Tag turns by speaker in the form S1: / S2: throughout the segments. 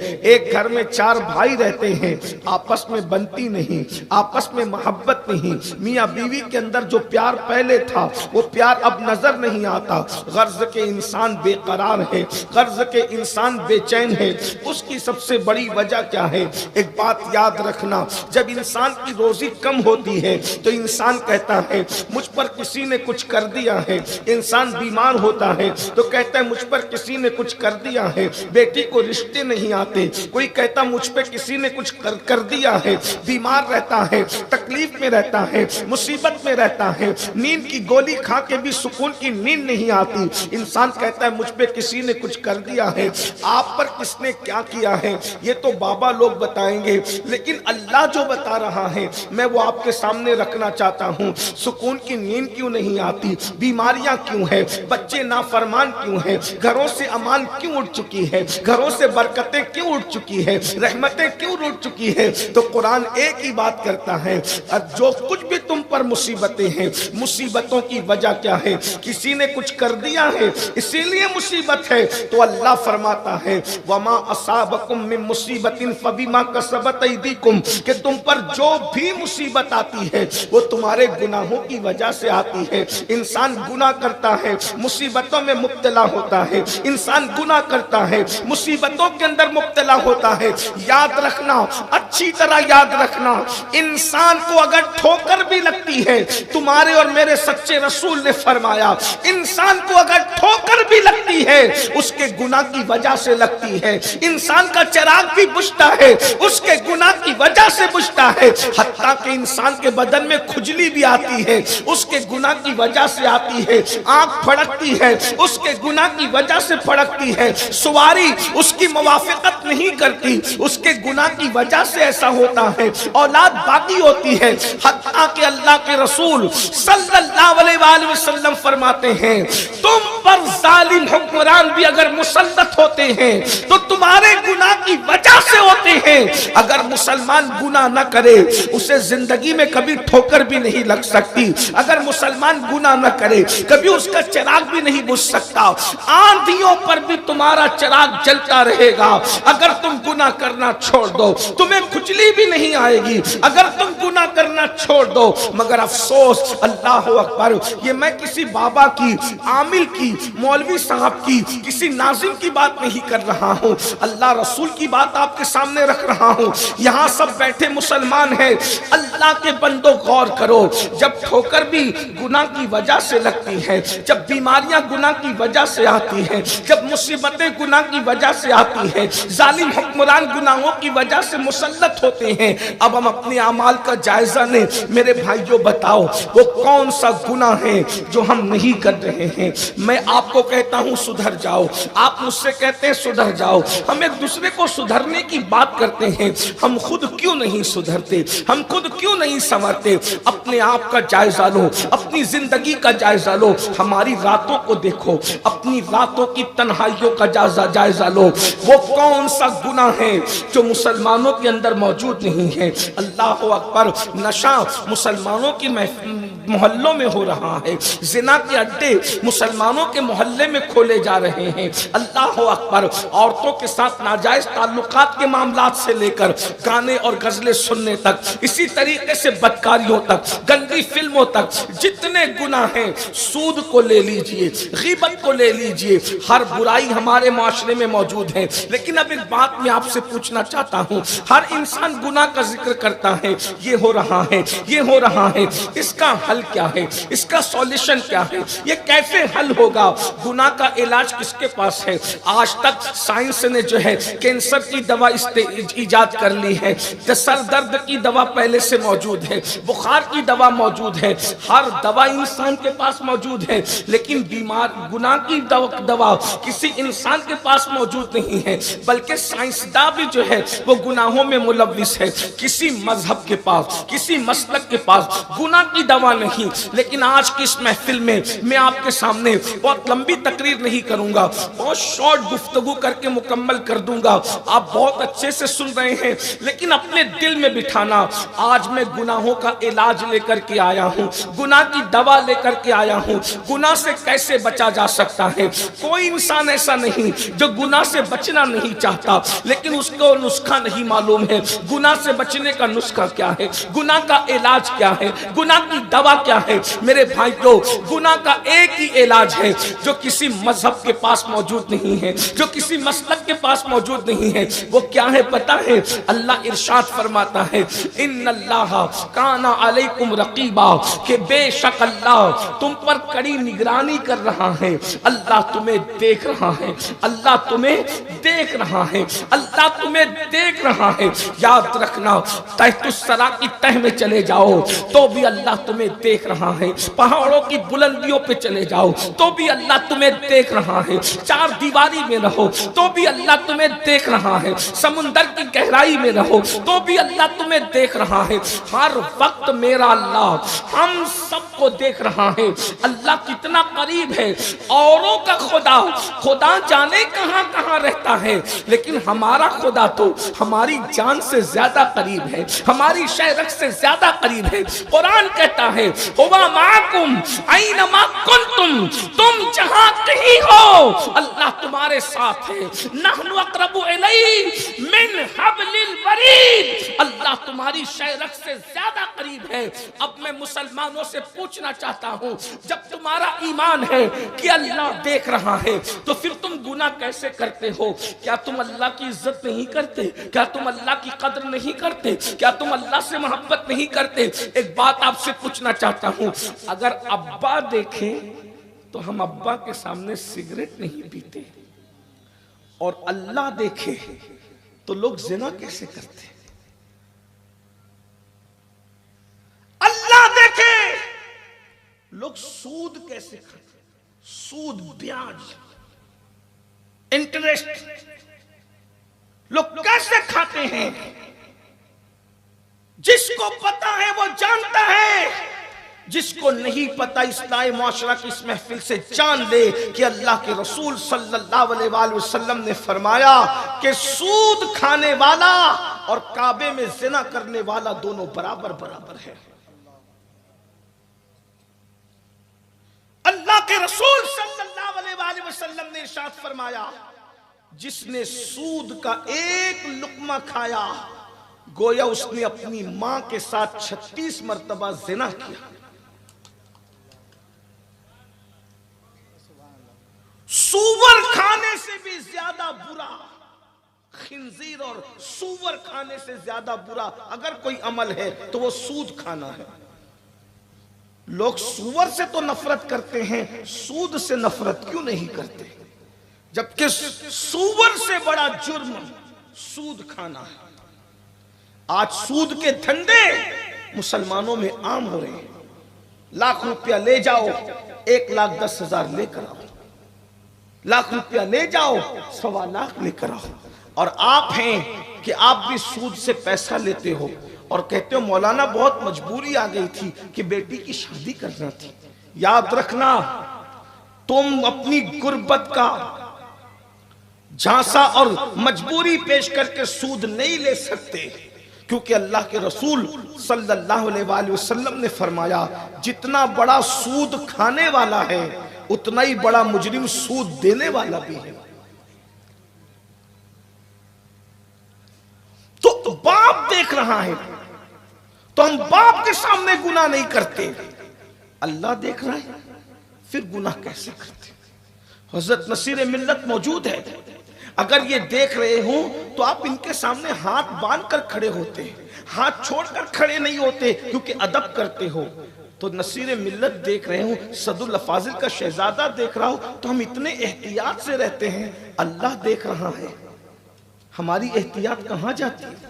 S1: एक घर में चार भाई रहते हैं, आपस में बनती नहीं, आपस में मोहब्बत नहीं। मियाँ बीवी के अंदर जो प्यार पहले था वो प्यार अब नजर नहीं आता। गर्ज के इंसान बेकरार है, गर्ज के इंसान बेचैन है। उसकी सबसे बड़ी वजह क्या है? एक बात याद रखना, जब इंसान की रोजी कम होती है तो इंसान कहता है मुझ पर किसी ने कुछ कर दिया है। इंसान बीमार होता है तो कहता है मुझ पर किसी ने कुछ कर दिया है। बेटी को रिश्ते नहीं आते, कोई कहता मुझ पे किसी ने कुछ कर दिया है। बीमार रहता है, तकलीफ में रहता है, मुसीबत में रहता है, नींद की गोली खा के भी सुकून की नींद नहीं आती। इंसान कहता है मुझ पे किसी ने कुछ कर दिया है। आप पर किसने क्या किया है ये तो बाबा लोग बताएंगे, लेकिन अल्लाह जो बता रहा है मैं वो आपके सामने रखना चाहता हूँ। सुकून की नींद क्यों नहीं आती? बीमारियां क्यों है? बच्चे नाफरमान क्यों है? घरों से अमान क्यों उठ चुकी है? घरों से बरकतें क्यों उठ चुकी है? रहमतें क्यों उठ चुकी है? तो कुरान एक ही बात करता है, जो कुछ भी तुम पर मुसीबतें हैं, मुसीबतों की वजह क्या है? किसी ने कुछ कर दिया है इसीलिए मुसीबत है। तो अल्लाह फरमाता है वमा असाबकुम मिन मुसीबतिन फबिमा कसबत ऐदीकुम, कि तुम पर जो भी मुसीबत आती है वो तुम्हारे गुनाहों की वजह से आती है। इंसान गुनाह करता है, मुसीबतों में मुब्तला होता है। इंसान गुनाह करता है, मुसीबतों के अंदर मुब्तला होता है। याद रखना, अच्छी तरह याद रखना, इंसान को अगर ठोकर भी लगती है, तुम्हारे और मेरे सच्चे रसूल ने फरमाया इंसान को अगर ठोकर भी लगती है उसके गुनाह की वजह से लगती है। इंसान का चिराग भी बुझता है उसके गुनाह की वजह से बुझता है। हत्ता के इंसान के बदन में खुजली भी आती है उसके गुनाह की वजह से आती है। आंख फड़कती है उसके गुनाह की वजह से फड़कती है। सवारी उसकी मुवाफिकत नहीं करती उसके गुनाह की वजह से ऐसा होता है। औलाद बाकी होती है। हत्ता के अल्लाह के रसूल सल्लल्लाहु अलैहि वसल्लम फरमाते हैं तुम पर जालिम हुक्मरान भी अगर मुसल्लत होते हैं तो तुम्हारे गुनाह की वजह से होते हैं। अगर मुसलमान गुनाह न करे उसे जिंदगी में कभी ठोकर भी नहीं लग सकती। अगर मुसलमान गुनाह न करे कभी उसका चिराग भी नहीं बुझ सकता। आंधियों पर भी तुम्हारा चिराग जलता रहेगा। अगर तुम गुनाह करना छोड़ दो तुम्हें खुजली भी नहीं आएगी। अगर तुम गुनाह करना छोड़ दो, मगर अफसोस, अल्लाह अकबर, ये मैं किसी बाबा की, आमिल की, मौलवी साहब की, किसी नाजिम की बात नहीं कर रहा हूँ, अल्लाह रसूल की बात आपके सामने रख रहा हूँ। यहाँ सब बैठे मुसलमान हैं। अल्लाह के बंदो गौर करो, जब ठोकर भी गुनाह की वजह से लगती है, जब बीमारियां गुनाह की वजह से आती हैं, जब मुसीबतें गुनाह की वजह से आती हैं, जालिम हुक्मरान गुनाहों की वजह से मुसल्लत होते हैं। अब हम अपने अमाल का जायजा लें। मेरे भाइयों बताओ वो कौन सा गुनाह है जो हम नहीं कर रहे हैं? मैं आपको कहता हूं सुधर जाओ, आप मुझसे कहते हैं सुधर जाओ। हम एक दूसरे को सुधरने की बात करते हैं, हम खुद क्यों नहीं सुधरते? हम खुद क्यों नहीं संवरते? अपने आप का जायजा लो, अपनी जिंदगी का जायजा लो, हमारी रातों को देखो, अपनी रातों की तन्हाइयों का जायजा लो। वो कौन सा गुनाह है जो मुसलमानों के अंदर मौजूद नहीं है? अल्लाह अकबर, नशा मुसलमानों की मोहल्लों में हो रहा है। जिना के अड्डे मुसलमानों के मोहल्ले में खोले जा रहे हैं। अल्लाह अकबर, औरतों के साथ नाजायज ताल्लुकात के मामलात से लेकर गाने और गजलें सुनने तक, इसी तरीके से बदकारियों तक, गंदी फिल्मों तक, जितने गुनाह हैं, सूद को ले लीजिए, गीबत को ले लीजिए, हर बुराई हमारे माशरे में मौजूद है। लेकिन अब एक बात मैं आपसे पूछना चाहता हूँ, हर इंसान गुनाह का जिक्र करता है, ये हो रहा है, ये हो रहा है, इसका हल क्या है? इसका सॉल्यूशन क्या है? ये कैसे हल होगा? गुनाह का इलाज किसके पास है? आज तक साइंस ने जो है कैंसर की दवा इजाद कर ली है, सर दर्द की दवा पहले से मौजूद है, बुखार की दवा मौजूद है, हर दवा इंसान के पास मौजूद है। लेकिन बीमार गुनाह की दवा किसी इंसान के पास मौजूद नहीं है, बल्कि साइंसदान भी जो है वो गुनाहों में मुलव्विस है। किसी मजहब के पास, किसी मसलक के पास गुनाह की दवा नहीं। लेकिन आज की इस महफिल में मैं आपके सामने बहुत लंबी तकरीर नहीं करूंगा, बहुत शॉर्ट गुफ्तगू करके मुकम्मल कर दूंगा। आप बहुत अच्छे से सुन रहे हैं, लेकिन अपने दिल में बिठाना, आज मैं गुनाहों का इलाज लेकर के आया हूँ, गुनाह की दवा लेकर के आया हूँ। गुनाह से कैसे बचा जा सकता है? कोई इंसान ऐसा नहीं जो गुनाह से बचना नहीं चाहता, लेकिन उसको नुस्खा नहीं मालूम है। गुनाह से बचने का नुस्खा क्या है, गुनाह का इलाज क्या है, गुनाह की दवा क्या है? मेरे भाइयों, गुनाह का एक ही इलाज है जो किसी मजहब के पास मौजूद नहीं है, जो किसी मसलक के पास मौजूद नहीं है। वो क्या है पता है? अल्लाह इरशाद फरमाता है, इन्नल्लाह काना अलैकुम रकीबा, कि बेशक अल्लाह तुम पर कड़ी निगरानी कर रहा है। अल्लाह तुम्हें देख रहा है, अल्लाह तुम्हें देख रहा है, अल्लाह तुम्हें देख रहा है। याद रखना, तहतुस्सरा की तह में चले जाओ तो भी अल्लाह तुम्हें देख रहा है, पहाड़ों की बुलंदियों पे चले जाओ तो भी अल्लाह तुम्हें देख रहा है, चार दीवारी में रहो तो भी अल्लाह तुम्हें देख रहा है, समुंदर की गहराई में रहो तो भी अल्लाह तुम्हें देख रहा है। हर वक्त मेरा अल्लाह हम सबको देख रहा है। अल्लाह कितना करीब है। औरों का खुदा जाने कहां कहां रहता है, लेकिन हमारा खुदा तो हमारी जान से ज्यादा करीब है, हमारी शहरत से ज्यादा करीब है। कुरान कहता है, हुवा माकुम ऐनमा कुंतुम, तुम जहां कहीं हो अल्लाह तुम्हारे साथ है। नहनु अक़रबु इलैहि मिन हब्लिल वरीद, अल्लाह तुम्हारी शहरत से ज्यादा करीब है। अब मैं मुसलमानों से पूछना चाहता हूं, जब तुम्हारा ईमान है कि अल्लाह देख रहा है, तो फिर तुम गुनाह कैसे करते हो? क्या तुम अल्लाह की इज्जत नहीं करते? क्या तुम अल्लाह की कद्र नहीं करते? क्या तुम अल्लाह से मोहब्बत नहीं करते? एक बात आपसे पूछना चाहता हूं, अगर अब्बा देखे तो हम अब्बा के सामने सिगरेट नहीं पीते, और अल्लाह देखे तो लोग जिना कैसे करते? अल्लाह देखे लोग सूद कैसे खाते? सूद, ब्याज, इंटरेस्ट लोग कैसे खाते हैं? जिसको पता है वो जानता है, जिसको नहीं पता इस्लाही मुआशरा की इस महफिल से जान ले कि अल्लाह के रसूल सल्लल्लाहु अलैहि वसल्लम ने फरमाया कि सूद खाने वाला और काबे में जिना करने वाला दोनों बराबर बराबर है। अल्लाह के रसूल सल्लल्लाहु अलैहि वसल्लम ने इरशाद फरमाया, जिसने सूद का एक लुकमा खाया गोया उसने अपनी मां के साथ 36 मरतबा जिना किया। सूवर खाने से भी ज्यादा बुरा, खिंजीर और सूवर खाने से ज्यादा बुरा अगर कोई अमल है तो वो सूद खाना है। लोग सूवर से तो नफरत करते हैं, सूद से नफरत क्यों नहीं करते? जबकि सूवर से बड़ा जुर्म सूद खाना है। आज सूद के धंधे मुसलमानों में आम हो रहे हैं। लाख रुपया ले जाओ, 1,10,000 लेकर आओ, लाख रुपया ले जाओ, 1.25 लाख लेकर आओ, और आप हैं कि आप भी सूद से पैसा लेते हो और कहते हो मौलाना बहुत मजबूरी आ गई थी कि बेटी की शादी करना थी। याद रखना, तुम अपनी गुर्बत का झांसा और मजबूरी पेश करके सूद नहीं ले सकते, क्योंकि अल्लाह के रसूल सल्लल्लाहु अलैहि वसल्लम ने फरमाया, जितना बड़ा सूद खाने वाला है उतना ही बड़ा मुजरिम सूद देने वाला भी है। तो बाप देख रहा है तो हम बाप के सामने गुनाह नहीं करते, अल्लाह देख रहा है फिर गुनाह कैसे करते? हजरत नसीर मिल्लत मौजूद है, अगर ये देख रहे हो तो आप इनके सामने हाथ बांध कर खड़े होते, हाथ छोड़कर खड़े नहीं होते, क्योंकि अदब करते हो। तो नसीर मिल्लत देख रहे हो, सदुल अफाजिल का शहजादा देख रहा हो, तो हम इतने एहतियात से रहते हैं। अल्लाह देख रहा है, हमारी एहतियात कहां जाती है?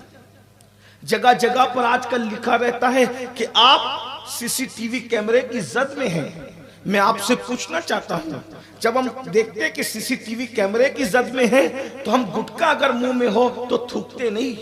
S1: जगह जगह पर आजकल लिखा रहता है कि आप सीसीटीवी कैमरे की जद में हैं। मैं आपसे पूछना चाहता हूं, जब हम देखते हैं कि सीसीटीवी कैमरे की जद में है तो हम गुटखा अगर मुंह में हो तो थूकते नहीं,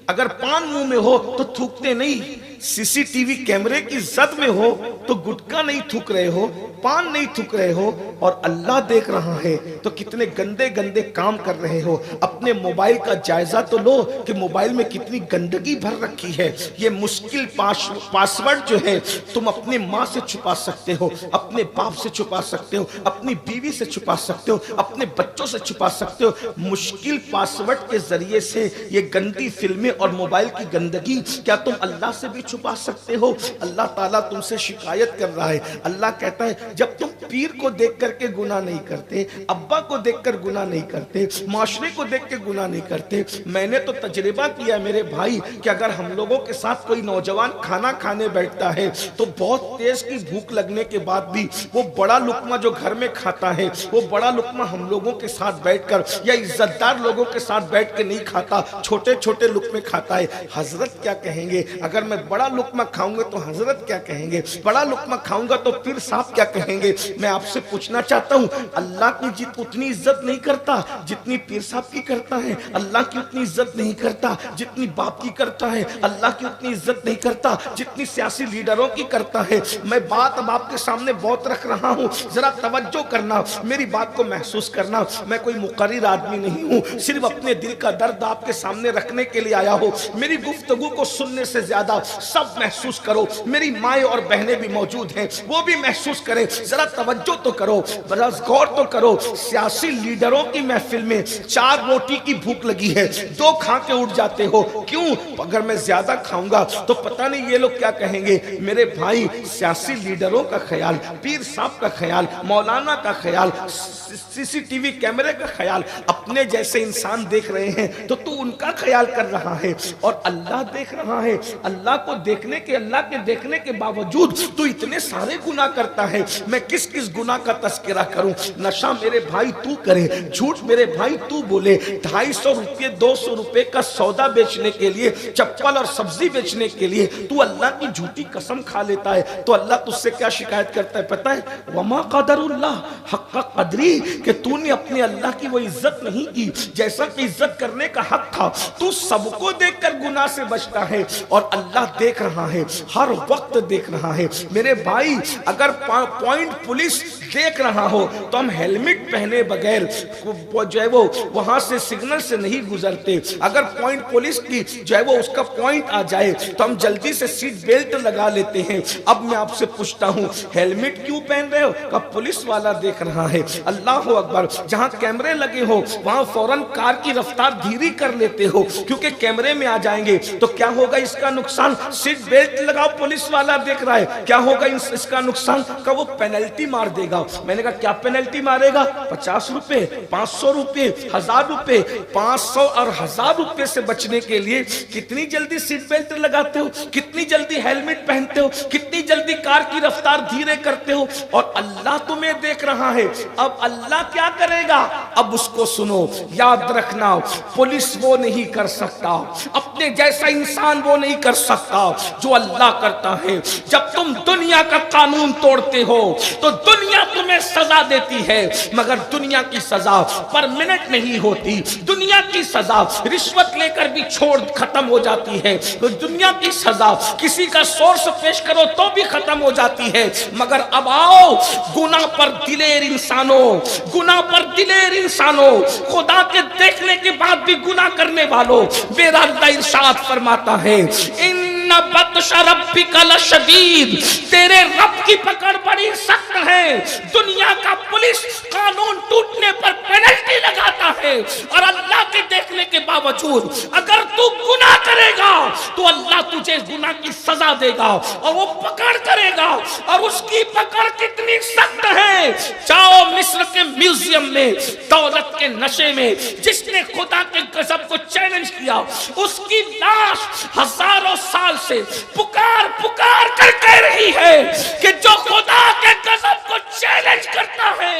S1: अगर पान मुंह में हो तो थूकते नहीं, सीसीटीवी कैमरे की जद में हो तो गुटखा नहीं थूक रहे हो, पान नहीं थूक रहे हो, और अल्लाह देख रहा है तो कितने गंदे गंदे काम कर रहे हो। अपने मोबाइल का जायजा तो लो कि मोबाइल में कितनी गंदगी भर रखी है। ये मुश्किल पासवर्ड जो है तुम अपनी माँ से छुपा सकते हो, अपने बाप से छुपा सकते हो, अपनी बीवी से छुपा सकते हो, अपने बच्चों से छुपा सकते हो। मुश्किल पासवर्ड के जरिए से ये गंदी फिल्में और मोबाइल की गंदगी क्या तुम अल्लाह से भी छुपा सकते हो? अल्लाह ताला तुमसे शिकायत कर रहा है। अल्लाह कहता है जब तुम पीर को देख करके गुनाह नहीं करते, अब्बा को देखकर गुनाह नहीं करते, माशरे को देख के गुनाह नहीं करते। मैंने तो तजर्बा किया मेरे भाई कि अगर हम लोगों के साथ कोई नौजवान खाना खाने बैठता है तो बहुत तेज की भूख लगने के बाद भी वो बड़ा लुकमा जो घर में खाता है वो बड़ा लुकमा हम लोगों के साथ बैठकर या इज्जतदार लोगों के साथ बैठ के नहीं खाता, छोटे छोटे लुकमे खाता है। हजरत क्या कहेंगे? अगर मैं बड़ा लुकमा खाऊंगा तो हजरत क्या कहेंगे? बड़ा लुकमा खाऊंगा तो फिर साहब क्या कहेंगे? मैं आपसे पूछना चाहता हूँ, अल्लाह की जित उतनी इज्जत नहीं करता जितनी पीर साहब की करता है। अल्लाह की उतनी इज्जत नहीं करता जितनी बाप की करता है। अल्लाह की उतनी इज्जत नहीं करता जितनी सियासी लीडरों की करता है। मैं बात अब आपके सामने बहुत रख रहा हूँ, जरा तवज्जो करना, मेरी बात को महसूस करना। मैं कोई मुकर्रिर आदमी नहीं हूँ, सिर्फ अपने दिल का दर्द आपके सामने रखने के लिए आया हो। मेरी गुफ्तगू को सुनने से ज्यादा सब महसूस करो। मेरी माएँ और बहनें भी मौजूद हैं, वो भी महसूस करें। जरा तवज्जो तो करो, बड़ा गौर तो करो। सियासी लीडरों की महफिल में 4 रोटी की भूख लगी है, 2 खा के उठ जाते हो। क्यों? अगर मैं ज्यादा खाऊंगा तो पता नहीं ये लोग क्या कहेंगे। मेरे भाई, सियासी लीडरों का ख्याल, पीर साहब का ख्याल, मौलाना का ख्याल, सीसीटीवी कैमरे का ख्याल, अपने जैसे इंसान देख रहे हैं तो तू उनका ख्याल कर रहा है, और अल्लाह देख रहा है। अल्लाह को देखने के, अल्लाह के देखने के बावजूद तू इतने सारे गुनाह करता है। मैं किस किस गुनाह का तस्करा करूं? नशा मेरे भाई तू करे, झूठ मेरे भाई तू बोले, 250 रुपये 200 रुपए का सौदा बेचने के लिए, चप्पल और सब्जी बेचने के लिए तू अल्लाह की झूठी कसम खा लेता है। तो अल्लाह तुझसे क्या शिकायत करता है पता है? वमा क़दरुल्लाह हक़्क़ क़द्री, कि तूने अपने अल्लाह की वो इज्जत नहीं की जैसा कि इज्जत करने का हक था। तू सबको देखकर गुनाह से बचता है, और अल्लाह देख रहा है, हर वक्त देख रहा है। मेरे भाई, अगर पॉइंट पुलिस देख रहा हो तो हम हेलमेट पहने बगैर जो है वो वहां से सिग्नल से नहीं गुजरते। अगर पॉइंट पुलिस की जो है वो उसका पॉइंट आ जाए तो हम जल्दी से सीट बेल्ट लगा लेते हैं। अब मैं आपसे पूछता हूँ, हेलमेट क्यों पहन रहे हो? का पुलिस वाला देख रहा है। अल्लाह अकबर, जहां कैमरे लगे हो वहां फौरन कार की रफ्तार धीरे कर लेते हो क्योंकि कैमरे में आ जाएंगे तो क्या होगा इसका नुकसान? सीट बेल्ट लगाओ, पुलिस वाला देख रहा है, क्या होगा इसका नुकसान? का वो पेनल्टी मार देगा। मैंने कहा क्या पेनल्टी मारेगा? 50 रुपए, 500 रुपए, 1000 रुपए। 500 और 1000 रुपए से बचने के लिए कितनी जल्दी सीट बेल्ट लगाते हो, कितनी जल्दी हेलमेट पहनते हो, कितनी जल्दी कार की रफ्तार धीरे करते हो, और अल्लाह तुम्हें देख रहा है। अब अल्लाह क्या करेगा? अब उसको सुनो, याद रखना, पुलिस वो नहीं कर सकता, अपने जैसा इंसान वो नहीं कर सकता जो अल्लाह करता है। जब तुम दुनिया का कानून तोड़ते हो तो दुनिया तुम्हें सजा देती है, मगर दुनिया की सजा परमानेंट नहीं होती। दुनिया की सजा रिश्वत लेकर भी छोड़ खत्म हो जाती है, तो दुनिया की सजा किसी का सोर्स पेश करो तो भी खत्म हो जाती है। मगर अब आओ, गुनाह पर दिलेर इंसानों, गुनाह पर दिलेर इंसानों, खुदा के देखने के बाद भी गुनाह करने वालों, मेरा अल्लाह इरशाद फरमाता है, इन्ना बत्शा रब्बिका लशदीद, तेरे रब की पकड़ बड़ी सख्त है। दुनिया का पुलिस कानून टूटने पर पेनल्टी लगाता है, और अल्लाह के देखने के बावजूद अगर तू गुनाह करेगा तो अल्लाह तुझे गुनाह की सजा देगा, और वो पकड़ करेगा, और उसकी पकड़ कितनी सख्त है। जाओ मिस्र के म्यूजियम में, दौलत के नशे में जिसने खुदा के गजब को चैलेंज किया, उसकी लाश हजारों साल से पुकार पुकार कर कह रही है कि जो खुदा के गजब को चैलेंज करता है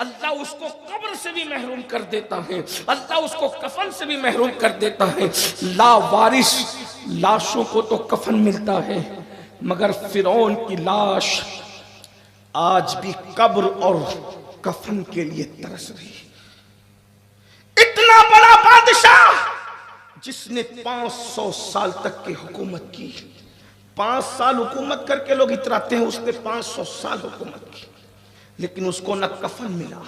S1: अल्लाह उसको कब्र से भी महरूम कर देता है, अल्लाह उसको कफन से भी महरूम कर देता है। लावारिस लाशों को तो कफन मिलता है, मगर फिरौन की लाश आज भी कब्र और कफन के लिए तरस रही है। इतना बड़ा बादशाह जिसने 500 साल तक की हुकूमत की। 5 साल हुकूमत करके लोग इतराते हैं, उसने 500 साल हुकूमत की, लेकिन उसको न कफन मिला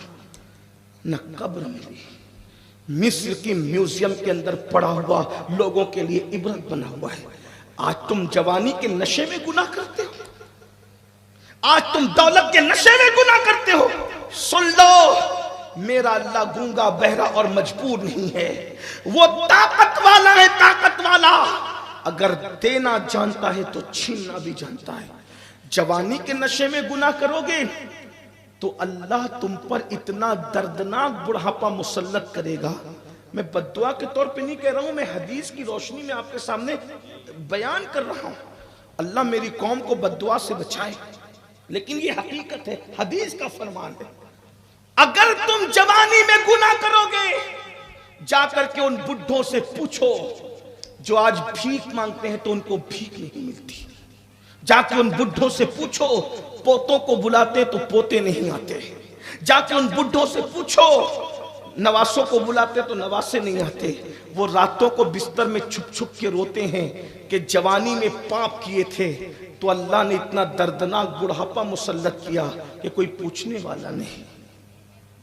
S1: न कब्र मिली। मिस्र की म्यूजियम के अंदर पड़ा हुआ लोगों के लिए इबरत बना हुआ है। आज तुम जवानी के नशे में गुनाह करते हो, आज तुम दौलत के नशे में गुनाह करते हो। सुन लो, मेरा अल्लाह गूंगा बहरा और मजबूर नहीं है, वो ताकत वाला है, ताकत वाला। अगर देना जानता है तो छीनना भी जानता है। जवानी के नशे में गुनाह करोगे तो अल्लाह तुम पर इतना दर्दनाक बुढ़ापा मुसल्लत करेगा। मैं बद्दुआ के तौर पे नहीं कह रहा हूं, मैं हदीस की रोशनी में आपके सामने बयान कर रहा हूं। अल्लाह मेरी कौम को बद्दुआ से बचाए, लेकिन ये हकीकत है, हदीस का फरमान है। अगर तुम जवानी में गुनाह करोगे, जाकर के उन बुढ़ों से पूछो जो आज भीख मांगते हैं तो उनको भीख नहीं मिलती। जाके उन बुढ़ों से पूछो, पोतों को बुलाते तो पोते नहीं आते। जाके उन बुढ़ों से पूछो, नवासों को बुलाते तो नवासे नहीं आते। वो रातों को बिस्तर में छुप छुप के रोते हैं कि जवानी में पाप किए थे तो अल्लाह ने इतना दर्दनाक बुढ़ापा मुसल्लत किया कि कोई पूछने वाला नहीं।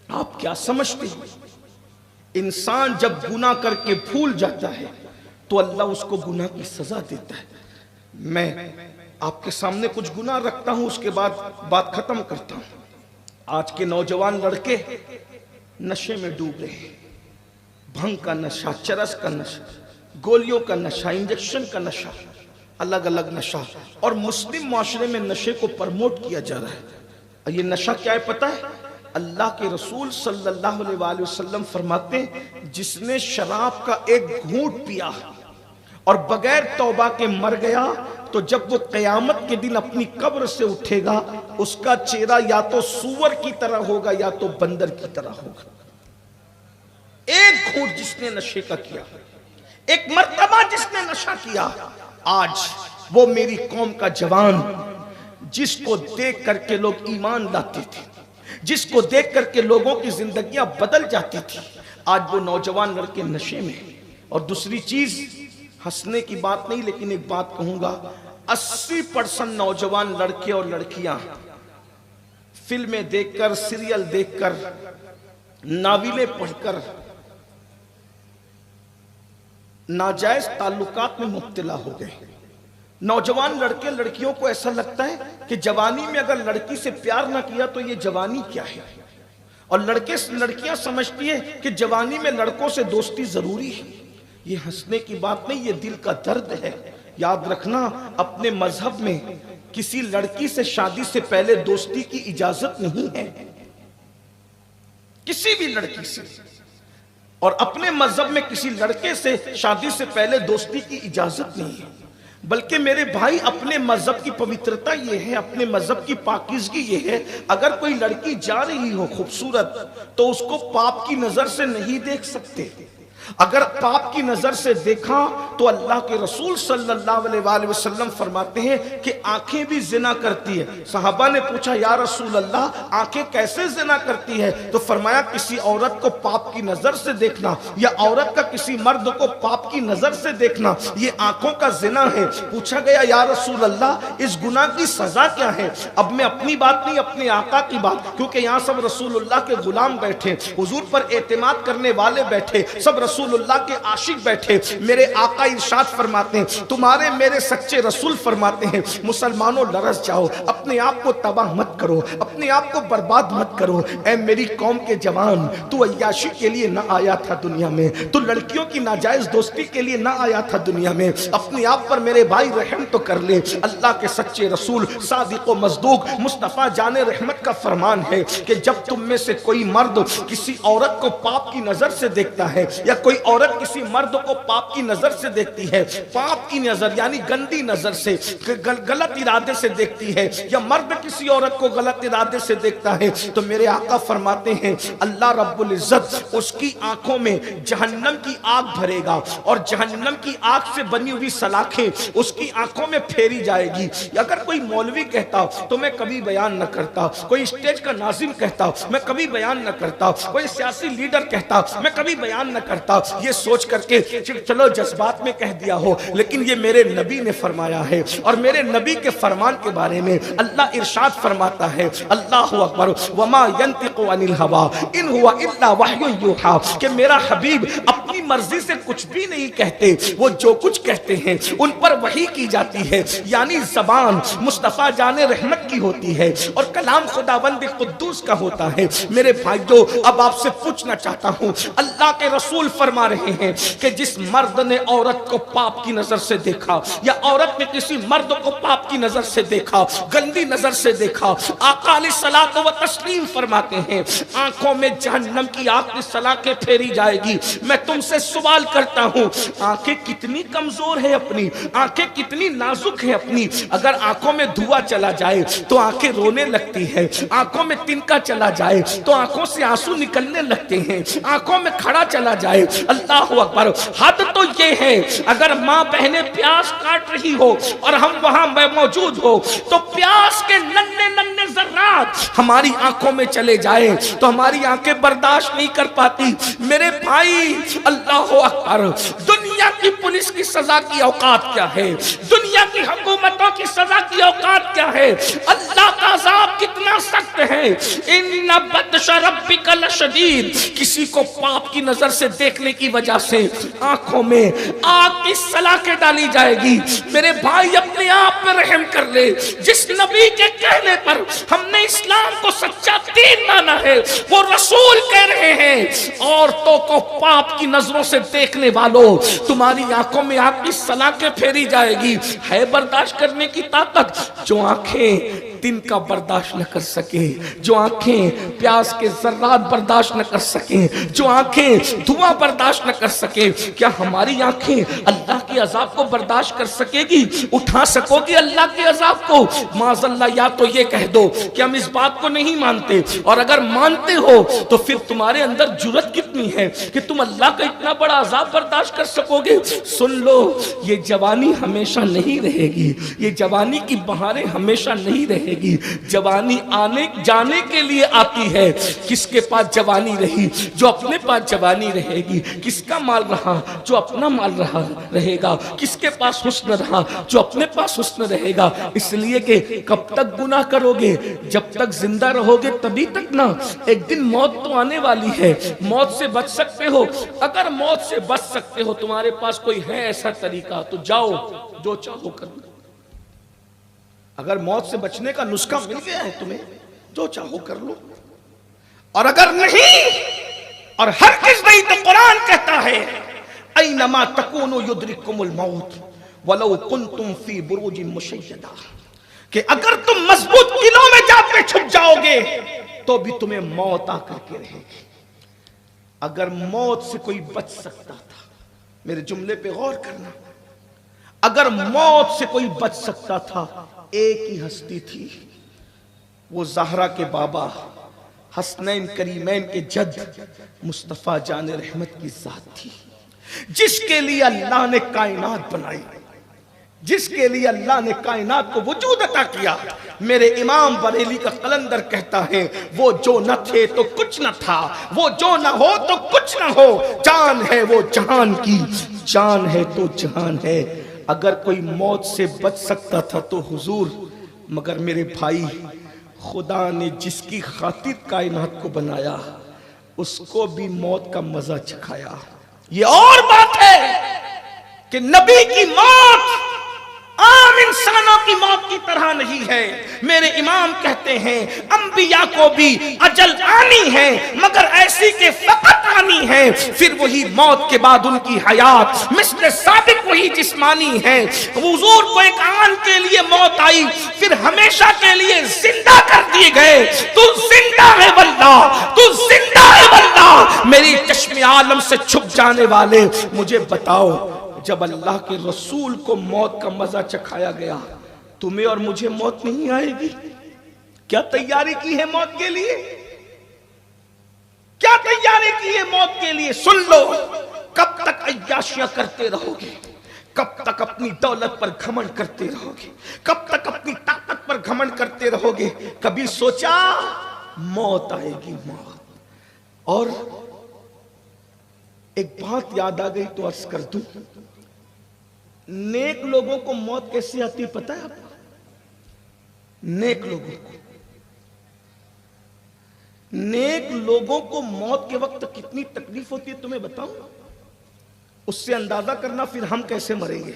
S1: आप क्या समझते हैं? इंसान जब गुनाह करके भूल जाता है तो अल्लाह उसको गुनाह की सजा देता है। मैं आपके सामने कुछ गुनाह रखता हूं, उसके बाद बात खत्म करता हूं। आज के नौजवान लड़के नशे में डूब रहे हैं। भंग का नशा, चरस का नशा, गोलियों का नशा, इंजेक्शन का नशा, अलग अलग नशा, और मुस्लिम माशरे में नशे को प्रमोट किया जा रहा है। और ये नशा क्या है पता है? अल्लाह के रसूल सल्लल्लाहु अलैहि वसल्लम फरमाते हैं, जिसने शराब का एक घूंट पिया और बगैर तौबा के मर गया तो जब वो कयामत के दिन अपनी कब्र से उठेगा, उसका चेहरा या तो सूअर की तरह होगा या तो बंदर की तरह होगा। एक घूंट जिसने नशे का किया, एक मर्तबा जिसने नशा किया, आज वो मेरी कौम का जवान जिसको देख करके लोग ईमान लाते थे, जिसको देख करके लोगों की जिंदगियां बदल जाती थी, आज वो नौजवान लड़के नशे में। और दूसरी चीज, हंसने की बात नहीं, लेकिन एक बात कहूंगा, 80% नौजवान लड़के और लड़कियां फिल्में देखकर, सीरियल देखकर, नाविलें पढ़कर नाजायज ताल्लुकात में मुब्तला हो गए। नौजवान लड़के लड़कियों को ऐसा लगता है कि जवानी में अगर लड़की से प्यार ना किया तो ये जवानी क्या है, और लड़कियां समझती है कि जवानी में लड़कों से दोस्ती जरूरी है। ये हंसने की बात नहीं, ये दिल का दर्द है। याद रखना, अपने मजहब में किसी लड़की से शादी से पहले दोस्ती की इजाजत नहीं है, किसी भी लड़की से। और अपने मजहब में किसी लड़के से शादी से पहले दोस्ती की इजाजत नहीं है। बल्कि मेरे भाई, अपने मजहब की पवित्रता ये है, अपने मजहब की पाकीज़गी ये है, अगर कोई लड़की जा रही हो खूबसूरत तो उसको पाप की नजर से नहीं देख सकते। अगर पाप की नजर से देखा तो अल्लाह के रसूल सल्लल्लाहु अलैहि वसल्लम फरमाते हैं कि आंखें भी जिना करती है। सहाबा ने पूछा, या रसूल अल्लाह, आंखें कैसे जिना करती है? तो फरमाया, किसी औरत को पाप की नजर से देखना या औरत का किसी मर्द को पाप की नजर से देखना, ये आंखों का जिना है। पूछा गया, या रसूल अल्लाह, इस गुनाह की सजा क्या है? अब मैं अपनी बात नहीं, अपने आका की बात, क्योंकि यहाँ सब रसूलुल्लाह के गुलाम बैठे, हुजूर पर एतमाद करने वाले बैठे, सब रसूलुल्लाह के आशिक बैठे। मेरे आका इरशाद फरमाते हैं, तुम्हारे मेरे सच्चे रसूल फरमाते हैं, मुसलमानों लरस जाओ, अपने आप को तबाह मत करो, अपने आप को बर्बाद मत करो। ऐ मेरी कौम के जवान, तू अय्याशी के लिए ना आया था दुनिया में, तू लड़कियों की नाजायज दोस्ती के लिए ना आया था दुनिया में। अपने आप पर मेरे भाई रहम तो कर ले। अल्लाह के सच्चे रसूल सादिक व मज़दूक मुस्तफ़ा जाने रहमत का फरमान है कि जब तुम में से कोई मर्द किसी औरत को पाप की नजर से देखता है या कोई औरत किसी मर्द को पाप की नजर से देखती है, पाप की नजर यानी गंदी नजर से, गलत इरादे से देखती है, या मर्द किसी औरत को गलत इरादे से देखता है, तो मेरे आका फरमाते हैं अल्लाह रब्बुल इज्जत उसकी आंखों में जहन्नम की आग भरेगा और जहन्नम की आग से बनी हुई सलाखें उसकी आंखों में फेरी जाएगी। अगर कोई मौलवी कहता तो मैं कभी बयान न करता, कोई स्टेज का नाजिम कहता मैं कभी बयान न करता, कोई सियासी लीडर कहता मैं कभी बयान न करता, था, ये सोच करके चलो जज्बात में कह दिया हो, लेकिन ये मेरे नबी ने फरमाया है। और मेरे नबी के फरमान के बारे में अल्लाह इरशाद फरमाता है, अल्लाहु अकबर, वमा यंतिकु अनिल हवा इन हुवा इल्ला वह्युन यूहा, कि मेरा हबीब अपनी मर्जी से कुछ भी नहीं कहते, वो जो कुछ कहते हैं उन पर वही की जाती है। यानी ज़बान मुस्तफ़ा जाने रहमत की होती है और कलाम खुदावंद कुद्दूस का होता है। मेरे भाइयों, अब आपसे पूछना चाहता हूं, अल्लाह के रसूल फरमा रहे हैं कि जिस मर्द ने औरत को पाप की नजर से देखा या औरत ने किसी मर्द को पाप की नजर से देखा, गंदी नजर से देखा, आका अलैहिस्सलातु व तस्लीम फरमाते हैं आंखों में जहन्नम की आग की सलाखें फेरी जाएगी। मैं तुमसे सवाल करता हूं, आंखें कितनी कमजोर है अपनी, आंखें कितनी नाजुक है अपनी। अगर आंखों में धुआं चला जाए तो आंखें रोने लगती है, आंखों में तिनका चला जाए तो आंखों से आंसू निकलने लगते हैं, आंखों में खड़ा चला जाए। अल्लाह अकबर। हद तो ये है, अगर माँ बहनें प्यास काट रही हो और हम वहां मौजूद हो तो प्यास के नन्हे नन्हे जर्रात हमारी आंखों में चले जाए तो हमारी आंखें बर्दाश्त नहीं कर पाती। मेरे भाई, अल्लाह अकबर। दुनिया की पुलिस की सजा की औकात क्या है, दुनिया की हुकूमतों की सजा की औकात क्या है, अल्लाह का अज़ाब कितना सख्त है। इन्ना बत्श रब्बिका लशदीद। किसी को पाप की नजर से देखने की वजह से आंखों में आग की सलाखें डाली जाएगी। मेरे भाई, अपने आप पे रहम कर ले। जिस नबी के कहने पर हमने इस्लाम को सच्चा दीन माना है, वो रसूल कह रहे हैं औरतों को पाप की नजरों से देखने वालों, तुम्हारी आंखों में आग की सलाखें फेरी जाएगी। है बर्दाश्त करने की ताकत? जो आंखें तिनका बर्दाश्त न कर सके, जो आंखें प्यास के जर्रात बर्दाश्त न कर सके, जो आंखें धुआं बर्दाश्त न कर सके, क्या हमारी आंखें अल्लाह के अजाब को बर्दाश्त कर सकेगी? उठा सकोगी अल्लाह के अजाब को? माज़अल्लाह, या तो ये कह दो कि हम इस बात को नहीं मानते, और अगर मानते हो तो फिर तुम्हारे अंदर जुर्रत कितनी है कि तुम अल्लाह का इतना बड़ा अजाब बर्दाश्त कर सकोगे? सुन लो, ये जवानी हमेशा नहीं रहेगी, ये जवानी की बहारें हमेशा नहीं रहेगी। जवानी आने जाने के लिए आती है। किसके पास जवानी रही? जो अपने पास जवानी रहेगी। किसका माल रहा? जो अपना माल रहा रहेगा। किसके पास हुस्न रहा? जो अपने पास हुस्न रहेगा। इसलिए कि कब तक गुनाह करोगे? जब तक जिंदा रहोगे तभी तक ना। एक दिन मौत तो आने वाली है। मौत से बच सकते हो? अगर मौत से बच सकते हो, तुम्हारे पास कोई है ऐसा तरीका, तो जाओ, जो चाहो करो। अगर मौत से बचने का नुस्खा मिल गया है तुम्हें, जो चाहो कर लो। और अगर नहीं, और हर किस नहीं, तो कुरान कहता है ऐनमा तकूनु युद्रिकुमुल मौत वलौ कुंतुम फी बुरूजिन मुशय्यदा, कि अगर तुम मजबूत किलों में जाके छुप जाओगे तो भी तुम्हें मौत आकर के रहेगी। अगर मौत से कोई बच सकता था, मेरे जुमले पे गौर करना, अगर मौत से कोई बच सकता था, एक ही हस्ती थी, वो ज़हरा के बाबा, हसनैन करीमैन के जद मुस्तफ़ा जान रहमत की ज़ात थी, जिसके लिए अल्लाह ने कायनात बनाई, जिसके लिए अल्लाह ने कायनात को वजूद अता किया। मेरे इमाम बरेली का कलंदर कहता है, वो जो न थे तो कुछ न था, वो जो न हो तो कुछ न हो, जान है वो जहान की, जान है तो जहान है। अगर कोई मौत से बच सकता था तो हुजूर, मगर मेरे भाई, खुदा ने जिसकी खातिर कायनात को बनाया उसको भी मौत का मजा चखाया। ये और बात है कि नबी की मौत आम इंसानों की मौत की तरह नहीं है। मेरे इमाम कहते हैं, अंबिया को भी अजल आनी है, मगर ऐसी के फकत आनी है। फिर वही मौत के बाद उनकी हयात मिस्ल साबिक वही जिस्मानी है। हुजूर को एक आन के लिए मौत आई, फिर हमेशा के लिए जिंदा कर दिए गए। तू जिंदा है वल्लाह, तू जिंदा है वल्लाह। मेरी चश्मे आलम से छुप जाने वाले, मुझे बताओ, जब अल्लाह के रसूल को मौत का मजा चखाया गया, तुम्हें और मुझे मौत नहीं आएगी? क्या तैयारी की है मौत के लिए? क्या तैयारी की है मौत के लिए? सुन लो, कब तक अय्याशियां करते रहोगे? कब तक अपनी दौलत पर घमंड करते रहोगे? कब तक अपनी ताकत पर घमंड करते रहोगे? कभी सोचा मौत आएगी? मौत। और एक बात याद आ गई तो अर्ज कर दूं, नेक लोगों को मौत कैसी आती है पता है आपको? नेक लोगों को मौत के वक्त कितनी तकलीफ होती है तुम्हें बताऊं? उससे अंदाजा करना फिर हम कैसे मरेंगे।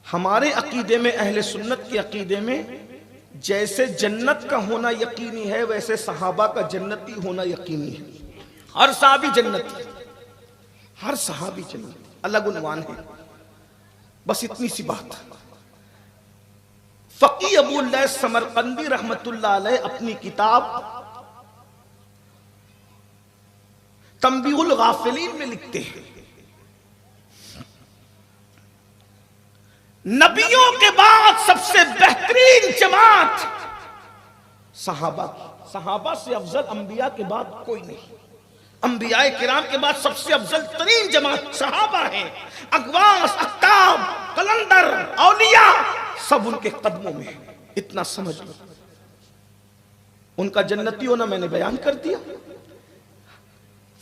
S1: हमारे अकीदे में, अहले सुन्नत के अकीदे में, जैसे जन्नत का होना यकीनी है वैसे सहाबा का जन्नती होना यकीनी है। हर सहाबी जन्नती, हर सहाबी जन्नती, अलग उन्वान है। बस इतनी सी बात। फकी अबू लैस समरकंदी रहमतुल्लाह अलैह अपनी किताब तंबीहुल गाफिलीन में लिखते हैं, नबियों के बाद सबसे बेहतरीन जमात सहाबा। सहाबा से अफजल अंबिया के बाद कोई नहीं। अंबिया किराम के बाद सबसे अफजल तरीन जमात सहाबा है। अगवास, अक्ताब, कलंदर, औलिया सब उनके कदमों में है। इतना समझ लो। उनका जन्नती होना मैंने बयान कर दिया।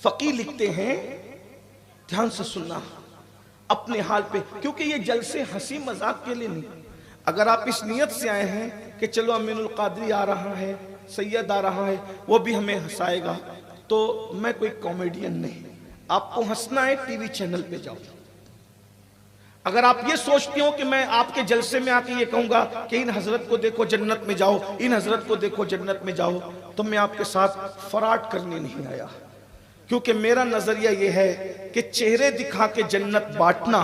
S1: फकीर लिखते हैं, ध्यान से सुनना अपने हाल पे, क्योंकि ये जलसे हंसी मजाक के लिए नहीं। अगर आप इस नियत से आए हैं कि चलो अमीनुल कादरी आ रहा है, सैयद आ रहा है, वो भी हमें हंसाएगा, तो मैं कोई कॉमेडियन नहीं। आपको हंसना है टीवी चैनल पे जाओ। अगर आप ये सोचते हो कि मैं आपके जलसे में आके ये कहूंगा कि इन हजरत को देखो जन्नत में जाओ, इन हजरत को देखो जन्नत में जाओ, तो मैं आपके साथ फराड करने नहीं आया। क्योंकि मेरा नजरिया यह है कि चेहरे दिखा के जन्नत बांटना